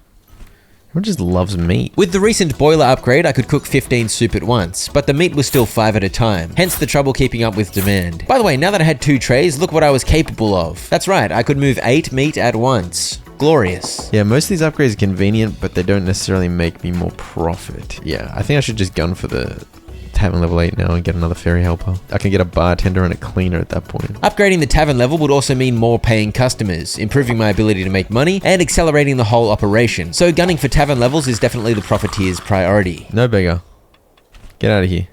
Everyone just loves meat. With the recent boiler upgrade, I could cook 15 soup at once, but the meat was still 5 at a time, hence the trouble keeping up with demand. By the way, now that I had 2 trays, look what I was capable of. That's right, I could move 8 meat at once. Glorious. Yeah, most of these upgrades are convenient, but they don't necessarily make me more profit. Yeah, I think I should just gun for the Tavern level 8 now and get another fairy helper. I can get a bartender and a cleaner at that point. Upgrading the tavern level would also mean more paying customers, improving my ability to make money, and accelerating the whole operation. So gunning for tavern levels is definitely the profiteer's priority. No beggar. Get out of here.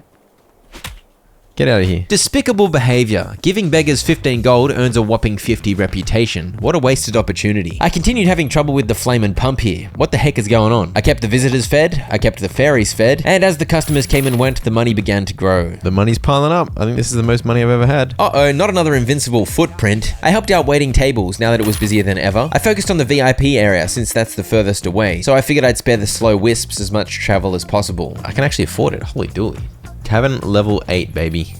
Get out of here. Despicable behavior. Giving beggars 15 gold earns a whopping 50 reputation. What a wasted opportunity. I continued having trouble with the flamin' pump here. What the heck is going on? I kept the visitors fed, I kept the fairies fed, and as the customers came and went, the money began to grow. The money's piling up. I think this is the most money I've ever had. Uh-oh, not another invincible footprint. I helped out waiting tables now that it was busier than ever. I focused on the VIP area since that's the furthest away, so I figured I'd spare the slow wisps as much travel as possible. I can actually afford it. Holy dooly. Tavern level 8, baby.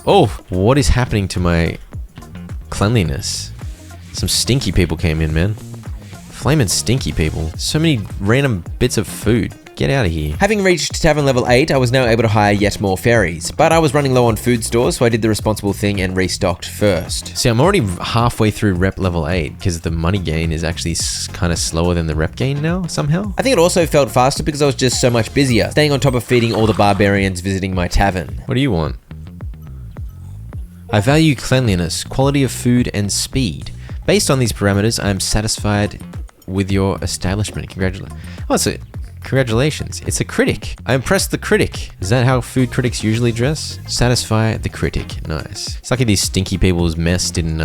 Oh, what is happening to my cleanliness? Some stinky people came in, man. Flamin' stinky people. So many random bits of food. Get out of here. Having reached tavern level 8, I was now able to hire yet more fairies, but I was running low on food stores, so I did the responsible thing and restocked first. See, I'm already halfway through rep level 8 because the money gain is actually kind of slower than the rep gain now, somehow. I think it also felt faster because I was just so much busier, staying on top of feeding all the barbarians visiting my tavern. What do you want? I value cleanliness, quality of food, and speed. Based on these parameters, I am satisfied with your establishment. Congratulations. It's a critic. I impressed the critic. Is that how food critics usually dress? Satisfy the critic. Nice. It's like these stinky people's mess didn't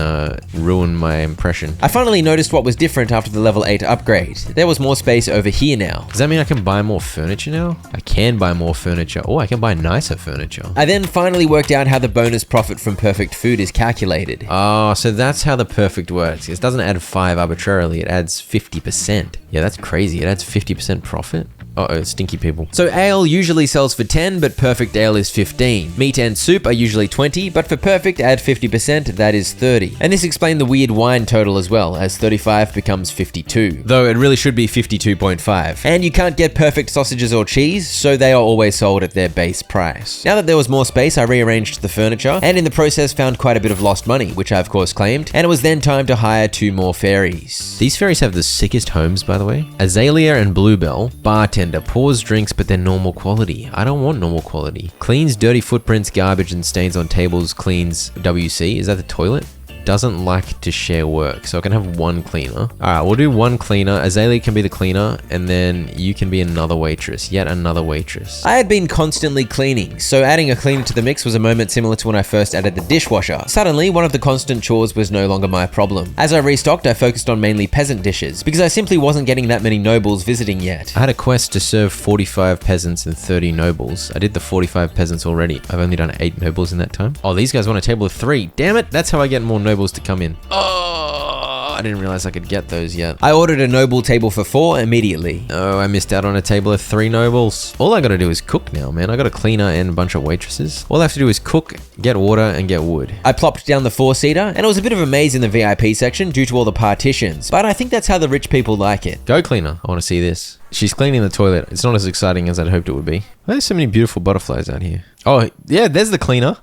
ruin my impression. I finally noticed what was different after the level 8 upgrade. There was more space over here now. Does that mean I can buy more furniture now? I can buy more furniture. Oh, I can buy nicer furniture. I then finally worked out how the bonus profit from perfect food is calculated. Oh, so that's how the perfect works. It doesn't add 5 arbitrarily. It adds 50%. Yeah, that's crazy. It adds 50% profit. Uh-oh, stinky people. So ale usually sells for 10, but perfect ale is 15. Meat and soup are usually 20, but for perfect add 50%, that is 30. And this explained the weird wine total as well, as 35 becomes 52. Though it really should be 52.5. And you can't get perfect sausages or cheese, so they are always sold at their base price. Now that there was more space, I rearranged the furniture, and in the process found quite a bit of lost money, which I of course claimed, and it was then time to hire 2 more fairies. These fairies have the sickest homes, by the way. Azalea and Bluebell. Bartender pours drinks, but they're normal quality. I don't want normal quality. Cleans dirty footprints, garbage, and stains on tables. Cleans WC. Is that the toilet? Doesn't like to share work, so I can have 1 cleaner. All right, we'll do 1 cleaner. Azalea can be the cleaner, and then you can be another waitress. Yet another waitress. I had been constantly cleaning, so adding a cleaner to the mix was a moment similar to when I first added the dishwasher. Suddenly, one of the constant chores was no longer my problem. As I restocked, I focused on mainly peasant dishes, because I simply wasn't getting that many nobles visiting yet. I had a quest to serve 45 peasants and 30 nobles. I did the 45 peasants already. I've only done 8 nobles in that time. Oh, these guys want a table of 3. Damn it, that's how I get more nobles to come in. Oh, I didn't realize I could get those yet. I ordered a noble table for 4 immediately. Oh, I missed out on a table of 3 nobles. All I gotta do is cook now, man. I got a cleaner and a bunch of waitresses. All I have to do is cook, get water, and get wood. I plopped down the 4-seater, and it was a bit of a maze in the VIP section due to all the partitions, but I think that's how the rich people like it. Go cleaner. I want to see this. She's cleaning the toilet. It's not as exciting as I'd hoped it would be. There's so many beautiful butterflies out here. Oh, yeah, there's the cleaner.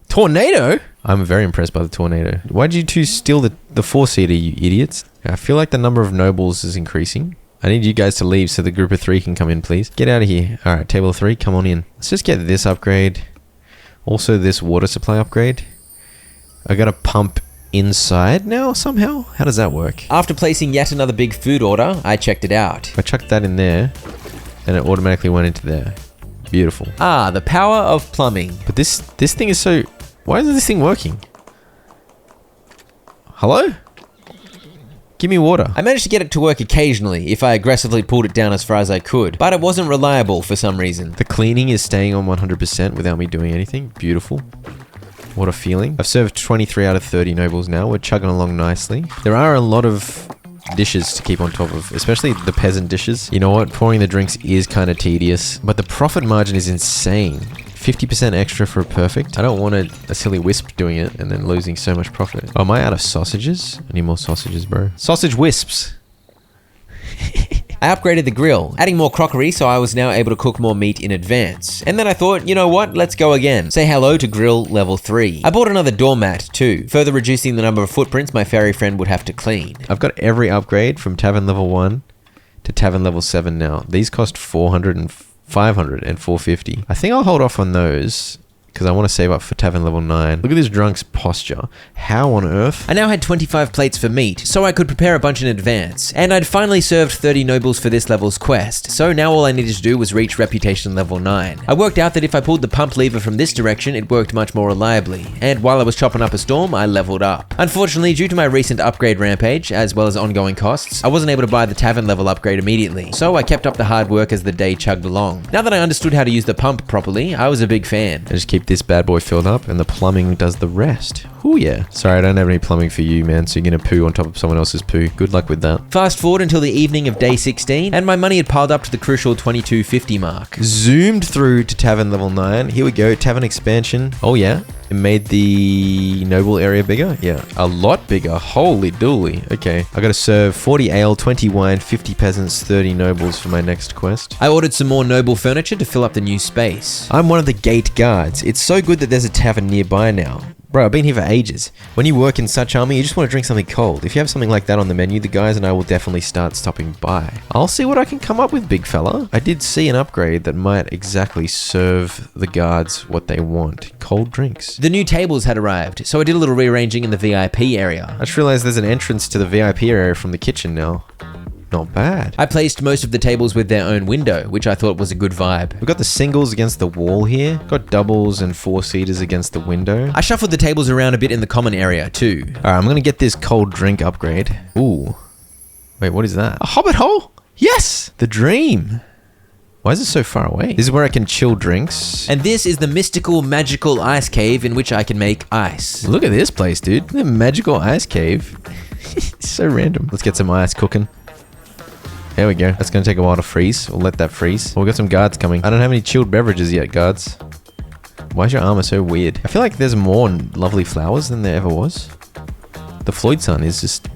Tornado? I'm very impressed by the tornado. Why did you two steal the 4-seater, you idiots? I feel like the number of nobles is increasing. I need you guys to leave so the group of 3 can come in, please. Get out of here. All right, table of 3, come on in. Let's just get this upgrade. Also this water supply upgrade. I got a pump inside now somehow? How does that work? After placing yet another big food order, I checked it out. I chucked that in there, and it automatically went into there. Beautiful. Ah, the power of plumbing. But this thing is so... Why isn't this thing working? Hello? Give me water. I managed to get it to work occasionally if I aggressively pulled it down as far as I could, but it wasn't reliable for some reason. The cleaning is staying on 100% without me doing anything. Beautiful. What a feeling. I've served 23 out of 30 nobles now. We're chugging along nicely. There are a lot of dishes to keep on top of, especially the peasant dishes. You know what? Pouring the drinks is kind of tedious, but the profit margin is insane. 50% extra for a perfect. I don't want a silly wisp doing it and then losing so much profit. Oh, am I out of sausages? I need more sausages, bro. Sausage wisps. I upgraded the grill, adding more crockery so I was now able to cook more meat in advance. And then I thought, you know what, let's go again. Say hello to grill level 3. I bought another doormat too, further reducing the number of footprints my fairy friend would have to clean. I've got every upgrade from Tavern level 1 to Tavern level 7 now. These cost 400 and 500 and 450. I think I'll hold off on those because I want to save up for Tavern level 9. Look at this drunk's posture. How on earth? I now had 25 plates for meat, so I could prepare a bunch in advance. And I'd finally served 30 nobles for this level's quest, so now all I needed to do was reach reputation level 9. I worked out that if I pulled the pump lever from this direction, it worked much more reliably. And while I was chopping up a storm, I leveled up. Unfortunately, due to my recent upgrade rampage, as well as ongoing costs, I wasn't able to buy the tavern level upgrade immediately, so I kept up the hard work as the day chugged along. Now that I understood how to use the pump properly, I was a big fan. I just keep this bad boy filled up and the plumbing does the rest. Oh yeah. Sorry, I don't have any plumbing for you, man, so you're gonna poo on top of someone else's poo. Good luck with that. Fast forward until the evening of day 16, and my money had piled up to the crucial 2250 mark. Zoomed through to Tavern level 9. Here we go, Tavern expansion. Oh yeah. It made the noble area bigger? Yeah, a lot bigger. Holy dooly. Okay, I gotta serve 40 ale, 20 wine, 50 peasants, 30 nobles for my next quest. I ordered some more noble furniture to fill up the new space. I'm one of the gate guards. It's so good that there's a tavern nearby now. Bro, I've been here for ages. When you work in such army, you just want to drink something cold. If you have something like that on the menu, the guys and I will definitely start stopping by. I'll see what I can come up with, big fella. I did see an upgrade that might exactly serve the guards what they want. Cold drinks. The new tables had arrived, so I did a little rearranging in the VIP area. I just realized there's an entrance to the VIP area from the kitchen now. Not bad. I placed most of the tables with their own window, which I thought was a good vibe. We've got the singles against the wall here. Got doubles and 4-seaters against the window. I shuffled the tables around a bit in the common area too. Alright, I'm gonna get this cold drink upgrade. Ooh. Wait, what is that? A hobbit hole? Yes! The dream. Why is it so far away? This is where I can chill drinks. And this is the mystical, magical ice cave in which I can make ice. Look at this place, dude. The magical ice cave. It's so random. Let's get some ice cooking. There we go. That's going to take a while to freeze. We'll let that freeze. We've got some guards coming. I don't have any chilled beverages yet, guards. Why is your armor so weird? I feel like there's more lovely flowers than there ever was. The Floydson is just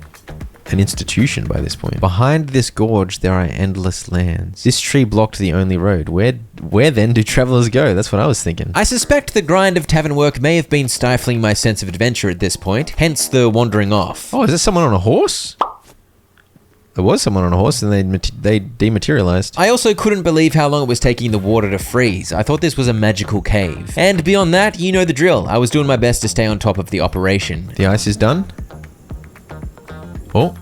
an institution by this point. Behind this gorge, there are endless lands. This tree blocked the only road. Where then do travelers go? That's what I was thinking. I suspect the grind of tavern work may have been stifling my sense of adventure at this point, hence the wandering off. Oh, is there someone on a horse? There was someone on a horse and they dematerialized. I also couldn't believe how long it was taking the water to freeze. I thought this was a magical cave. And beyond that, you know the drill. I was doing my best to stay on top of the operation. The ice is done. Oh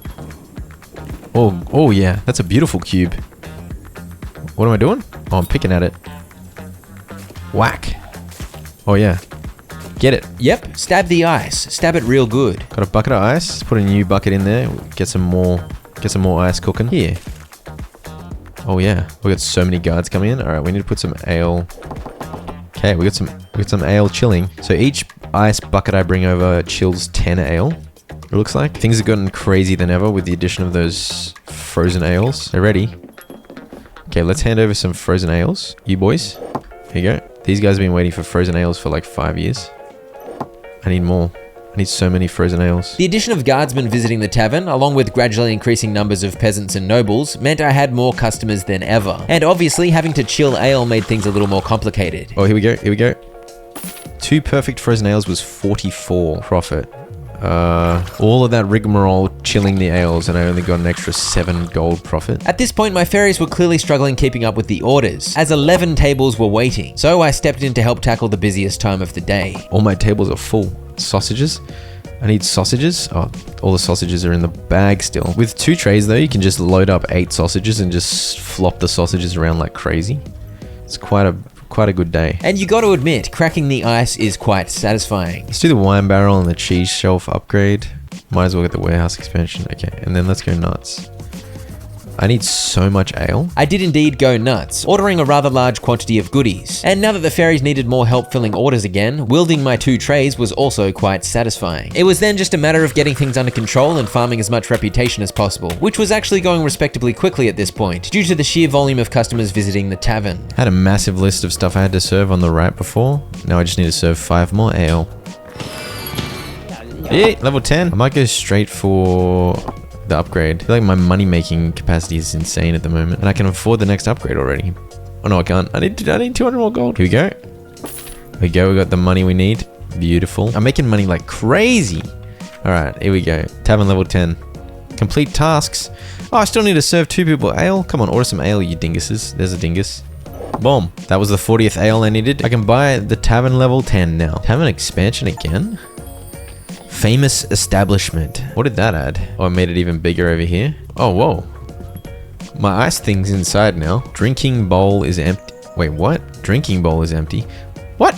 yeah, that's a beautiful cube. What am I doing? Oh, I'm picking at it. Whack. Oh yeah. Get it. Yep, stab the ice. Stab it real good. Got a bucket of ice. Put a new bucket in there. Get some more ice cooking. Here. Oh yeah. We got so many guards coming in. Alright, we need to put some ale. Okay, we got some ale chilling. So each ice bucket I bring over chills 10 ale. It looks like. Things have gotten crazier than ever with the addition of those frozen ales. They're ready. Okay, let's hand over some frozen ales. You boys. Here you go. These guys have been waiting for frozen ales for like 5 years. I need more. I need so many frozen ales. The addition of guardsmen visiting the tavern, along with gradually increasing numbers of peasants and nobles, meant I had more customers than ever. And obviously, having to chill ale made things a little more complicated. Oh, here we go. Here we go. 2 perfect frozen ales was 44 profit. All of that rigmarole chilling the ales, and I only got an extra 7 gold profit. At this point, my fairies were clearly struggling keeping up with the orders, as 11 tables were waiting, so I stepped in to help tackle the busiest time of the day. All my tables are full. Sausages? I need sausages. Oh, all the sausages are in the bag still. With 2 trays though, you can just load up 8 sausages and just flop the sausages around like crazy. It's quite a good day. And you got to admit, cracking the ice is quite satisfying. Let's do the wine barrel and the cheese shelf upgrade. Might as well get the warehouse expansion. Okay, and then let's go nuts. I need so much ale. I did indeed go nuts, ordering a rather large quantity of goodies. And now that the fairies needed more help filling orders again, wielding my 2 trays was also quite satisfying. It was then just a matter of getting things under control and farming as much reputation as possible, which was actually going respectably quickly at this point, due to the sheer volume of customers visiting the tavern. I had a massive list of stuff I had to serve on the right before. Now I just need to serve 5 more ale. Yeah, level 10. I might go straight for the upgrade. I feel like my money making capacity is insane at the moment, and I can afford the next upgrade already. Oh no, I can't. I need 200 more gold. Here we go. Here we go. We got the money we need. Beautiful. I'm making money like crazy. All right, here we go. Tavern level 10. Complete tasks. Oh, I still need to serve 2 people ale. Come on, order some ale, you dinguses. There's a dingus. Boom. That was the 40th ale I needed. I can buy the tavern level 10 now. Tavern expansion again? Famous establishment. What did that add? Oh, I made it even bigger over here. Oh, whoa. My ice thing's inside now. Drinking bowl is empty. Wait, what? Drinking bowl is empty. What?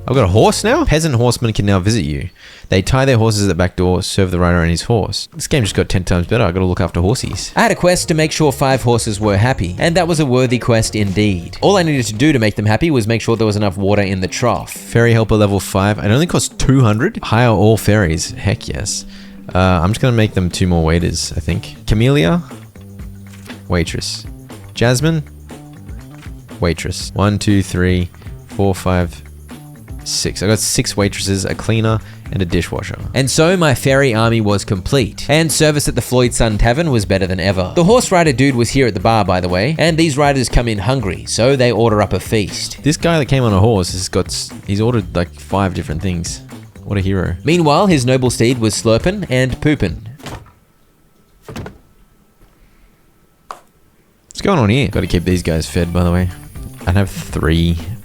I've got a horse now? Peasant horsemen can now visit you. They tie their horses at the back door, serve the rider and his horse. This game just got 10 times better. I gotta look after horsies. I had a quest to make sure 5 horses were happy, and that was a worthy quest indeed. All I needed to do to make them happy was make sure there was enough water in the trough. Fairy helper level 5. It only costs 200. Hire all fairies. Heck yes. I'm just gonna make them 2 more waiters, I think. Camellia. Waitress. Jasmine. Waitress. 1, 2, 3, 4, 5, 6. I got 6 waitresses, a cleaner, and a dishwasher. And so my fairy army was complete, and service at the Floydson Tavern was better than ever. The horse rider dude was here at the bar, by the way, and these riders come in hungry, so they order up a feast. This guy that came on a horse he's ordered like 5 different things. What a hero. Meanwhile, his noble steed was slurping and pooping. What's going on here? Got to keep these guys fed, by the way. I have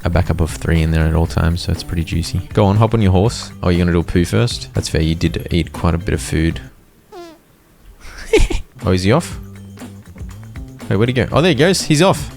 a backup of 3 in there at all times, so it's pretty juicy. Go on, hop on your horse. Oh, you're gonna do a poo first? That's fair, you did eat quite a bit of food. Oh, is he off? Wait, where'd he go? Oh, there he goes, he's off.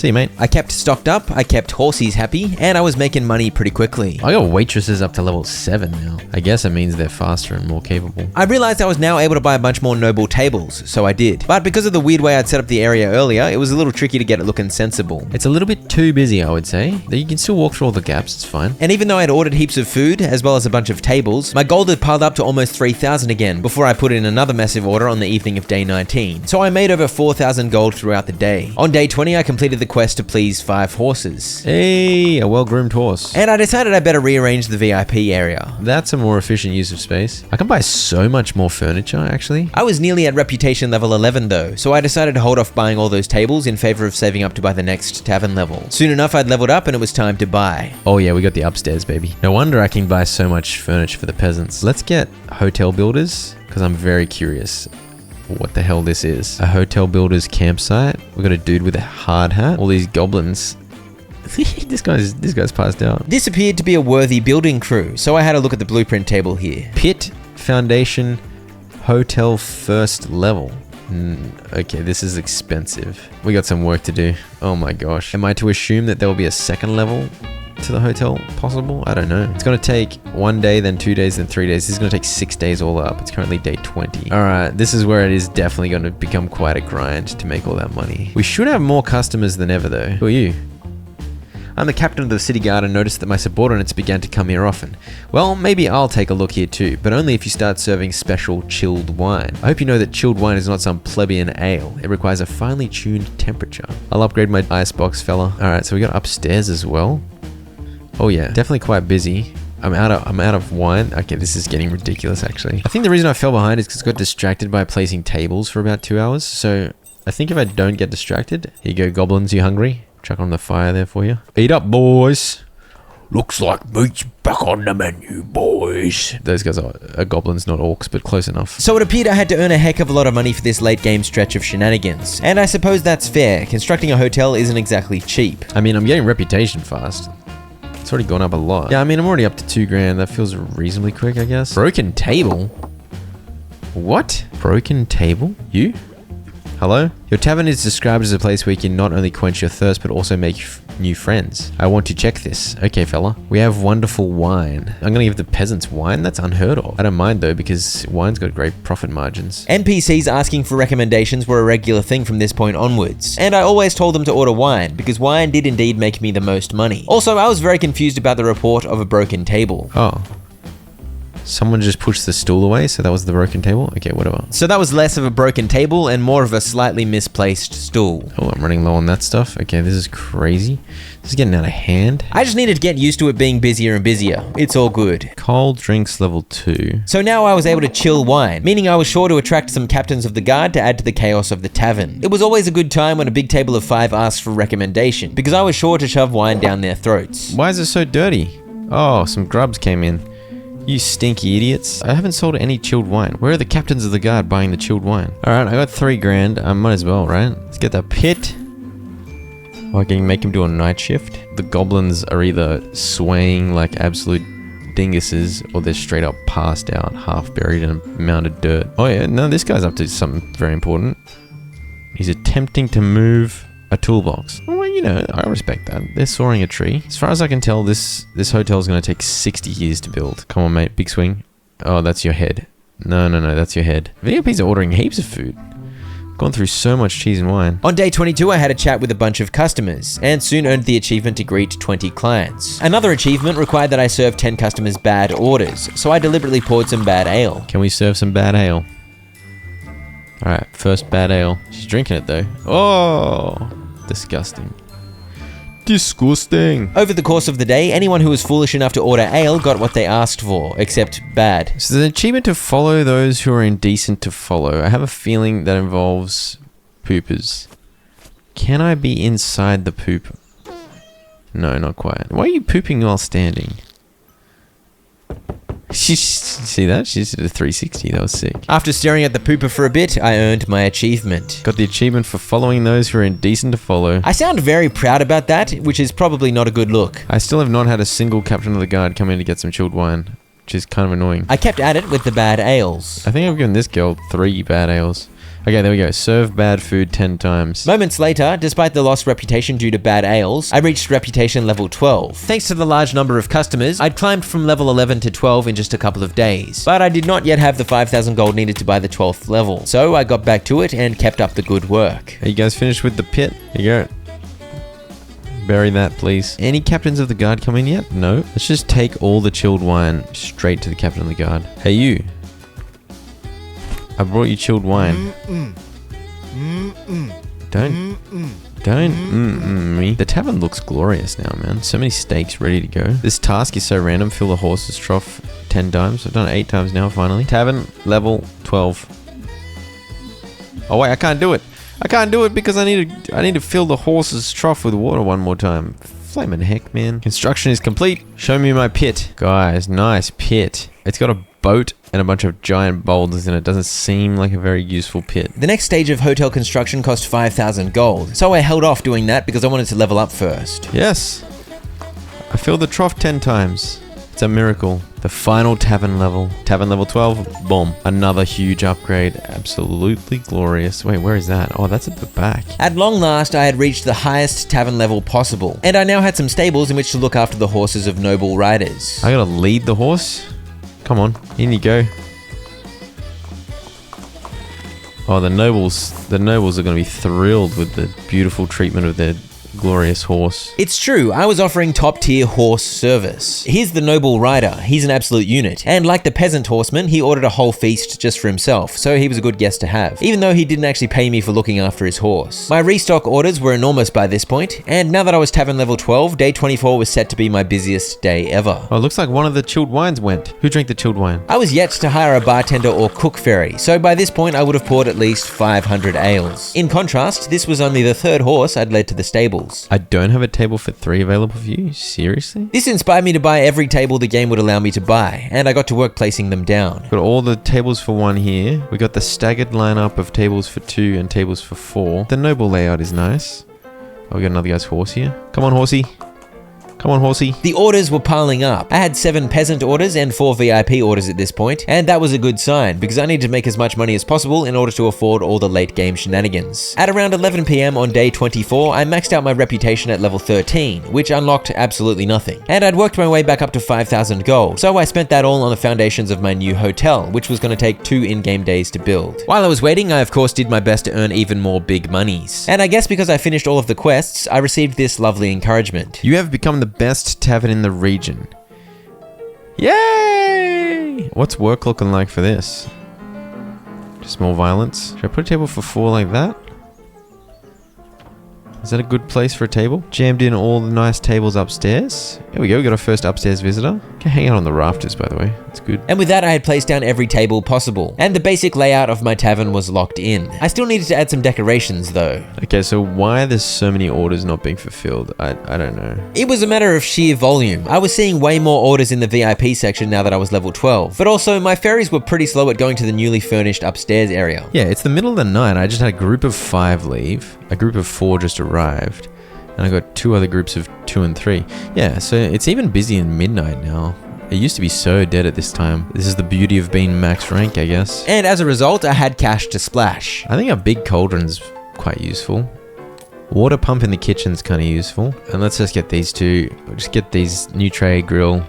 See you, mate. I kept stocked up, I kept horsies happy, and I was making money pretty quickly. I got waitresses up to level 7 now. I guess it means they're faster and more capable. I realized I was now able to buy a bunch more noble tables, so I did. But because of the weird way I'd set up the area earlier, it was a little tricky to get it looking sensible. It's a little bit too busy, I would say. You can still walk through all the gaps, it's fine. And even though I'd ordered heaps of food, as well as a bunch of tables, my gold had piled up to almost 3,000 again before I put in another massive order on the evening of day 19. So I made over 4,000 gold throughout the day. On day 20, I completed the quest to please 5 horses. Hey, a well-groomed horse. And I decided I better rearrange the VIP area. That's a more efficient use of space. I can buy so much more furniture, actually. I was nearly at reputation level 11 though, so I decided to hold off buying all those tables in favor of saving up to buy the next tavern level. Soon enough, I'd leveled up and it was time to buy. Oh yeah, we got the upstairs, baby. No wonder I can buy so much furniture for the peasants. Let's get hotel builders, because I'm very curious what the hell this is. A hotel builder's campsite. We got a dude with a hard hat. All these goblins. This guy's passed out. This appeared to be a worthy building crew, so I had a look at the blueprint table here. Pit, foundation, hotel first level. Okay, this is expensive. We got some work to do. Oh my gosh. Am I to assume that there will be a second level to the hotel possible? I don't know. It's gonna take 1 day, then 2 days, then 3 days. This is gonna take 6 days all up. It's currently day 20. All right, this is where it is definitely gonna become quite a grind to make all that money. We should have more customers than ever though. Who are you? I'm the captain of the city guard and noticed that my subordinates began to come here often. Well, maybe I'll take a look here too, but only if you start serving special chilled wine. I hope you know that chilled wine is not some plebeian ale. It requires a finely tuned temperature. I'll upgrade my icebox, fella. All right, so we got upstairs as well. Oh yeah, definitely quite busy. I'm out of wine. Okay, this is getting ridiculous actually. I think the reason I fell behind is because I got distracted by placing tables for about 2 hours. So I think if I don't get distracted, here you go, goblins, you hungry? Chuck on the fire there for you. Eat up, boys. Looks like meat's back on the menu, boys. Those guys are goblins, not orcs, but close enough. So it appeared I had to earn a heck of a lot of money for this late game stretch of shenanigans. And I suppose that's fair. Constructing a hotel isn't exactly cheap. I mean, I'm getting reputation fast. It's already gone up a lot. Yeah, I mean, I'm already up to 2 grand. That feels reasonably quick, I guess. Broken table? What? Broken table? You? Hello? Your tavern is described as a place where you can not only quench your thirst, but also make new friends. I want to check this. Okay, fella. We have wonderful wine. I'm gonna give the peasants wine? That's unheard of. I don't mind though, because wine's got great profit margins. NPCs asking for recommendations were a regular thing from this point onwards. And I always told them to order wine, because wine did indeed make me the most money. Also, I was very confused about the report of a broken table. Oh. Someone just pushed the stool away, so that was the broken table? Okay, whatever. So that was less of a broken table and more of a slightly misplaced stool. Oh, I'm running low on that stuff. Okay, this is crazy. This is getting out of hand. I just needed to get used to it being busier and busier. It's all good. Cold drinks level 2. So now I was able to chill wine, meaning I was sure to attract some captains of the guard to add to the chaos of the tavern. It was always a good time when a big table of 5 asked for recommendation, because I was sure to shove wine down their throats. Why is it so dirty? Oh, some grubs came in. You stinky idiots. I haven't sold any chilled wine. Where are the captains of the guard buying the chilled wine? Alright, I got 3 grand. I might as well, right? Let's get the pit. Oh, I can make him do a night shift. The goblins are either swaying like absolute dinguses, or they're straight up passed out, half buried in a mound of dirt. Oh yeah, no, this guy's up to something very important. He's attempting to move a toolbox. Well, you know, I respect that. They're sawing a tree. As far as I can tell, this hotel is going to take 60 years to build. Come on, mate. Big swing. Oh, that's your head. No, that's your head. VIPs are ordering heaps of food. Gone through so much cheese and wine. On day 22, I had a chat with a bunch of customers, and soon earned the achievement to greet 20 clients. Another achievement required that I serve 10 customers bad orders, so I deliberately poured some bad ale. Can we serve some bad ale? Alright, first bad ale. She's drinking it though. Oh! Disgusting. Disgusting. Over the course of the day, anyone who was foolish enough to order ale got what they asked for, except bad. So the achievement to follow those who are indecent to follow. I have a feeling that involves poopers. Can I be inside the pooper? No, not quite. Why are you pooping while standing? See that? She just did a 360. That was sick. After staring at the pooper for a bit, I earned my achievement. Got the achievement for following those who are indecent to follow. I sound very proud about that, which is probably not a good look. I still have not had a single captain of the guard come in to get some chilled wine, which is kind of annoying. I kept at it with the bad ales. I think I've given this girl 3 bad ales. Okay, there we go. Serve bad food 10 times. Moments later, despite the lost reputation due to bad ales, I reached reputation level 12. Thanks to the large number of customers, I'd climbed from level 11 to 12 in just a couple of days. But I did not yet have the 5,000 gold needed to buy the 12th level, so I got back to it and kept up the good work. Are you guys finished with the pit? Here you go. Bury that, please. Any captains of the guard come in yet? No. Let's just take all the chilled wine straight to the captain of the guard. Hey, you. I brought you chilled wine. Don't me. The tavern looks glorious now, man. So many steaks ready to go. This task is so random. Fill the horse's trough 10 times. I've done it 8 times now, finally. Tavern, level 12. Oh, wait, I can't do it. I can't do it because I need to fill the horse's trough with water one more time. Flamin' heck, man. Construction is complete. Show me my pit. Guys, nice pit. It's got a boat and a bunch of giant boulders in it. Doesn't seem like a very useful pit. The next stage of hotel construction cost 5,000 gold, so I held off doing that because I wanted to level up first. Yes. I filled the trough 10 times. It's a miracle. The final tavern level. Tavern level 12. Boom. Another huge upgrade. Absolutely glorious. Wait, where is that? Oh, that's at the back. At long last, I had reached the highest tavern level possible, and I now had some stables in which to look after the horses of noble riders. I gotta lead the horse? Come on, in you go. Oh, the nobles are going to be thrilled with the beautiful treatment of their glorious horse. It's true, I was offering top tier horse service. Here's the noble rider, he's an absolute unit, and like the peasant horseman, he ordered a whole feast just for himself, so he was a good guest to have, even though he didn't actually pay me for looking after his horse. My restock orders were enormous by this point, and now that I was tavern level 12, day 24 was set to be my busiest day ever. Oh, it looks like one of the chilled wines went. Who drank the chilled wine? I was yet to hire a bartender or cook fairy, so by this point I would have poured at least 500 ales. In contrast, this was only the 3rd horse I'd led to the stables. I don't have a table for 3 available for you? Seriously? This inspired me to buy every table the game would allow me to buy, and I got to work placing them down. Got all the tables for 1 here. We got the staggered lineup of tables for 2 and tables for 4. The noble layout is nice. Oh, we got another guy's horse here. Come on, horsey. Come on, horsey. The orders were piling up. I had 7 peasant orders and 4 VIP orders at this point, and that was a good sign because I needed to make as much money as possible in order to afford all the late game shenanigans. At around 11 PM on day 24, I maxed out my reputation at level 13, which unlocked absolutely nothing. And I'd worked my way back up to 5,000 gold, so I spent that all on the foundations of my new hotel, which was going to take 2 in-game days to build. While I was waiting, I of course did my best to earn even more big monies. And I guess because I finished all of the quests, I received this lovely encouragement. You have become the best tavern in the region. Yay! What's work looking like for this? Just more violence. Should I put a table for 4 like that? Is that a good place for a table? Jammed in all the nice tables upstairs. Here we go, we got our first upstairs visitor. Can hang out on the rafters, by the way. That's good. And with that, I had placed down every table possible, and the basic layout of my tavern was locked in. I still needed to add some decorations though. Okay, so why are there so many orders not being fulfilled? I don't know. It was a matter of sheer volume. I was seeing way more orders in the VIP section now that I was level 12, but also my ferries were pretty slow at going to the newly furnished upstairs area. Yeah, it's the middle of the night. I just had a group of 5 leave. A group of 4 just arrived. And I got 2 other groups of 2 and 3. Yeah, so it's even busy in midnight now. It used to be so dead at this time. This is the beauty of being max rank, I guess. And as a result, I had cash to splash. I think a big cauldron's quite useful. Water pump in the kitchen's kind of useful. And let's just get these 2. We'll just get these new tray, grill.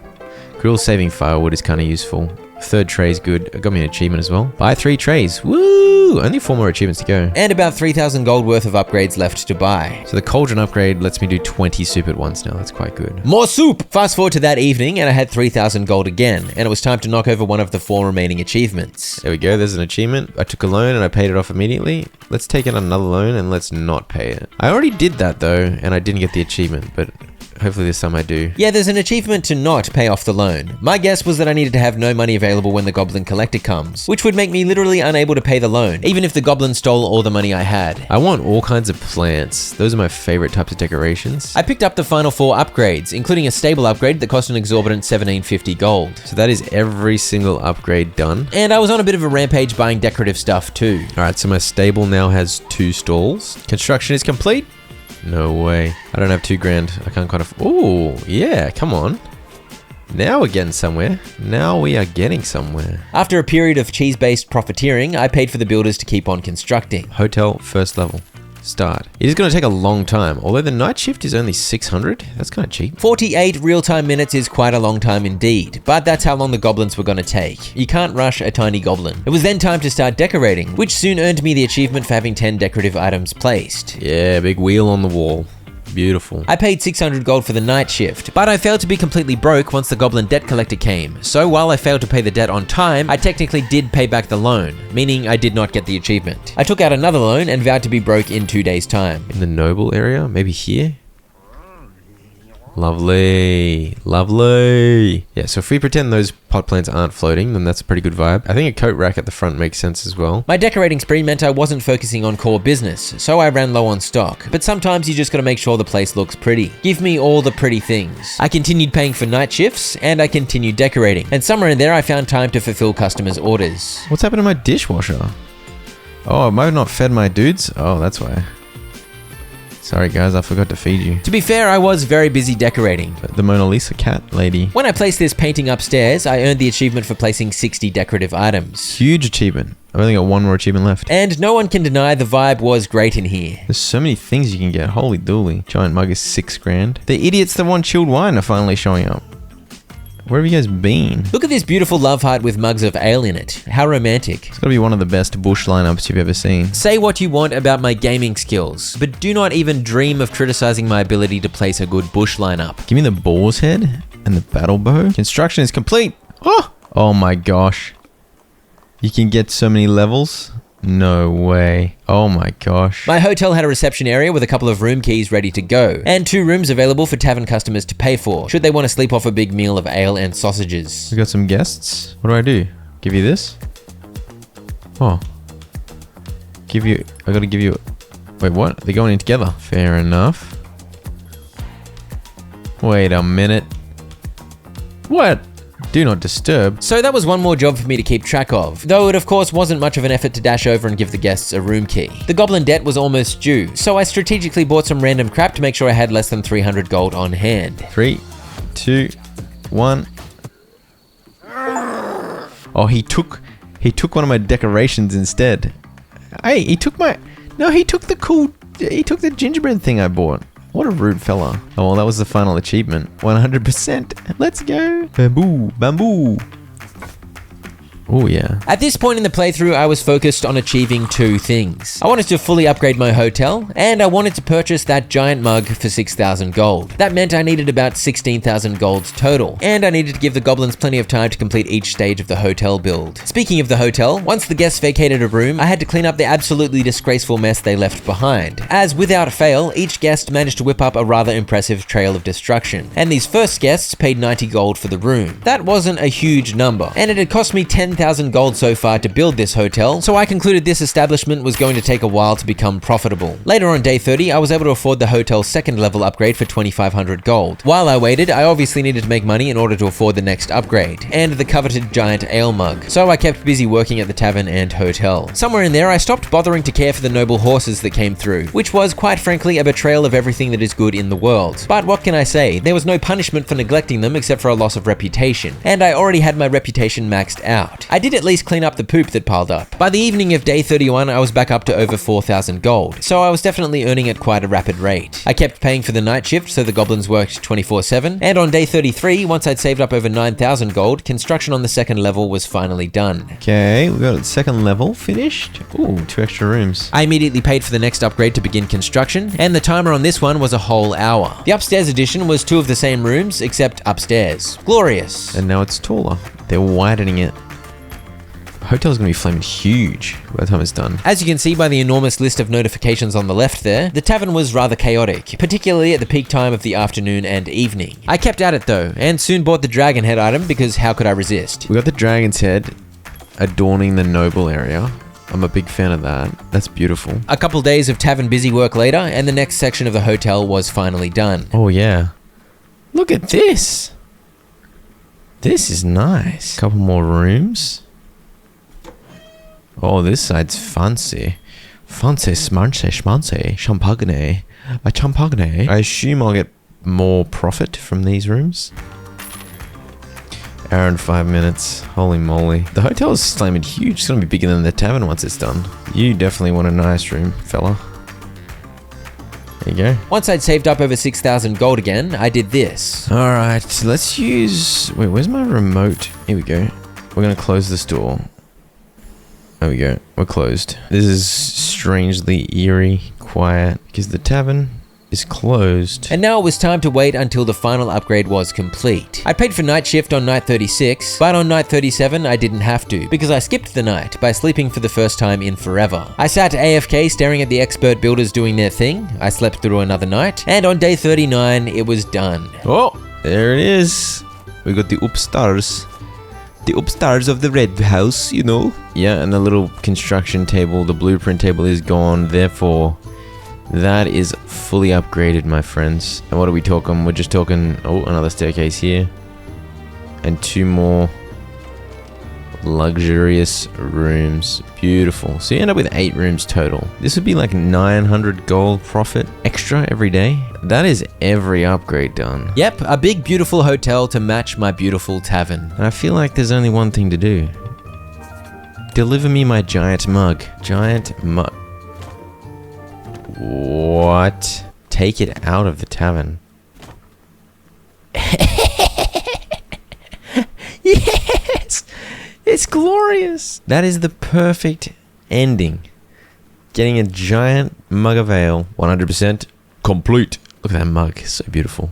Grill saving firewood is kind of useful. 3rd tray's good. It got me an achievement as well. Buy 3 trays. Woo! Only 4 more achievements to go. And about 3,000 gold worth of upgrades left to buy. So the cauldron upgrade lets me do 20 soup at once now. That's quite good. More soup! Fast forward to that evening and I had 3,000 gold again. And it was time to knock over one of the 4 remaining achievements. There we go. There's an achievement. I took a loan and I paid it off immediately. Let's take out another loan and let's not pay it. I already did that though, and I didn't get the achievement, but hopefully this time I do. Yeah, there's an achievement to not pay off the loan. My guess was that I needed to have no money available when the Goblin Collector comes, which would make me literally unable to pay the loan, even if the Goblin stole all the money I had. I want all kinds of plants. Those are my favorite types of decorations. I picked up the final 4 upgrades, including a stable upgrade that cost an exorbitant 1750 gold. So that is every single upgrade done. And I was on a bit of a rampage buying decorative stuff too. Alright, so my stable now has 2 stalls. Construction is complete. No way. I don't have 2 grand. I can't kind of... Ooh, yeah, come on. Now we're getting somewhere. Now we are getting somewhere. After a period of cheese-based profiteering, I paid for the builders to keep on constructing. Hotel, first level. Start. It is going to take a long time, although the night shift is only 600. That's kind of cheap. 48 real-time minutes is quite a long time indeed, but that's how long the goblins were going to take. You can't rush a tiny goblin. It was then time to start decorating, which soon earned me the achievement for having 10 decorative items placed. Yeah, big wheel on the wall. Beautiful. I paid 600 gold for the night shift, but I failed to be completely broke once the goblin debt collector came. So while I failed to pay the debt on time, I technically did pay back the loan, meaning I did not get the achievement. I took out another loan and vowed to be broke in 2 days' time. In the noble area? Maybe here? Lovely. Lovely. Yeah, so if we pretend those pot plants aren't floating, then that's a pretty good vibe. I think a coat rack at the front makes sense as well. My decorating spree meant I wasn't focusing on core business, so I ran low on stock. But sometimes you just gotta make sure the place looks pretty. Give me all the pretty things. I continued paying for night shifts, and I continued decorating. And somewhere in there I found time to fulfill customers' orders. What's happened to my dishwasher? Oh, I might have not fed my dudes? Oh, that's why. Sorry guys, I forgot to feed you. To be fair, I was very busy decorating. The Mona Lisa cat lady. When I placed this painting upstairs, I earned the achievement for placing 60 decorative items. Huge achievement. I've only got one more achievement left. And no one can deny the vibe was great in here. There's so many things you can get. Holy dooly. Giant mug is 6 grand. The idiots that want chilled wine are finally showing up. Where have you guys been? Look at this beautiful love heart with mugs of ale in it. How romantic. It's gotta be one of the best bush lineups you've ever seen. Say what you want about my gaming skills, but do not even dream of criticizing my ability to place a good bush lineup. Give me the boar's head and the battle bow. Construction is complete. Oh my gosh. You can get so many levels. No way. Oh my gosh. My hotel had a reception area with a couple of room keys ready to go, and 2 rooms available for tavern customers to pay for, should they want to sleep off a big meal of ale and sausages. We got some guests. What do I do? Give you this? Oh. I gotta give you... Wait, what? They're going in together. Fair enough. Wait a minute. What? Do not disturb. So that was one more job for me to keep track of, though it of course wasn't much of an effort to dash over and give the guests a room key. The goblin debt was almost due, so I strategically bought some random crap to make sure I had less than 300 gold on hand. 3, 2, 1. Oh, he took one of my decorations instead. Hey, he took the gingerbread thing I bought. What a rude fella. Oh, well, that was the final achievement. 100%. Let's go. Bamboo. Bamboo. Oh, yeah. At this point in the playthrough, I was focused on achieving 2 things. I wanted to fully upgrade my hotel, and I wanted to purchase that giant mug for 6,000 gold. That meant I needed about 16,000 gold total, and I needed to give the goblins plenty of time to complete each stage of the hotel build. Speaking of the hotel, once the guests vacated a room, I had to clean up the absolutely disgraceful mess they left behind, as without fail, each guest managed to whip up a rather impressive trail of destruction. And these first guests paid 90 gold for the room. That wasn't a huge number, and it had cost me 10,000 gold so far to build this hotel, so I concluded this establishment was going to take a while to become profitable. Later on day 30, I was able to afford the hotel's 2nd level upgrade for 2,500 gold. While I waited, I obviously needed to make money in order to afford the next upgrade, and the coveted giant ale mug, so I kept busy working at the tavern and hotel. Somewhere in there, I stopped bothering to care for the noble horses that came through, which was, quite frankly, a betrayal of everything that is good in the world. But what can I say? There was no punishment for neglecting them except for a loss of reputation, and I already had my reputation maxed out. I did at least clean up the poop that piled up. By the evening of day 31, I was back up to over 4,000 gold, so I was definitely earning at quite a rapid rate. I kept paying for the night shift, so the goblins worked 24/7, and on day 33, once I'd saved up over 9,000 gold, construction on the 2nd level was finally done. Okay, we got the 2nd level finished. Ooh, 2 extra rooms. I immediately paid for the next upgrade to begin construction, and the timer on this one was a whole hour. The upstairs edition was 2 of the same rooms, except upstairs. Glorious. And now it's taller. They're widening it. The hotel's gonna be flaming huge by the time it's done. As you can see by the enormous list of notifications on the left there, the tavern was rather chaotic, particularly at the peak time of the afternoon and evening. I kept at it though, and soon bought the dragon head item because how could I resist? We got the dragon's head adorning the noble area. I'm a big fan of that. That's beautiful. A couple days of tavern busy work later, and the next section of the hotel was finally done. Oh yeah. Look at this. This is nice. Couple more rooms. Oh, this side's fancy. Fancy, smancy, schmancy, champagne. Champagne. I assume I'll get more profit from these rooms. Hour and 5 minutes. Holy moly. The hotel is slamming huge. It's gonna be bigger than the tavern once it's done. You definitely want a nice room, fella. There you go. Once I'd saved up over 6,000 gold again, I did this. Alright, let's use... Wait, where's my remote? Here we go. We're gonna close this door. There we go. We're closed. This is strangely eerie, quiet, because the tavern is closed. And now it was time to wait until the final upgrade was complete. I paid for night shift on night 36, but on night 37 I didn't have to, because I skipped the night by sleeping for the first time in forever. I sat AFK staring at the expert builders doing their thing, I slept through another night, and on day 39 it was done. Oh, there it is. We got the upstairs. The upstairs of the red house, you know. Yeah, and the little construction table, the blueprint table is gone, therefore that is fully upgraded, my friends. And what are we talking? We're just talking, oh, another staircase here. And 2 more luxurious rooms. Beautiful. So you end up with 8 rooms total. This would be like 900 gold profit extra every day. That is every upgrade done. Yep, a big beautiful hotel to match my beautiful tavern. And I feel like there's only one thing to do. Deliver me my giant mug. Giant mug. What? Take it out of the tavern. Yes! It's glorious! That is the perfect ending. Getting a giant mug of ale. 100% complete. Look at that mug. It's so beautiful.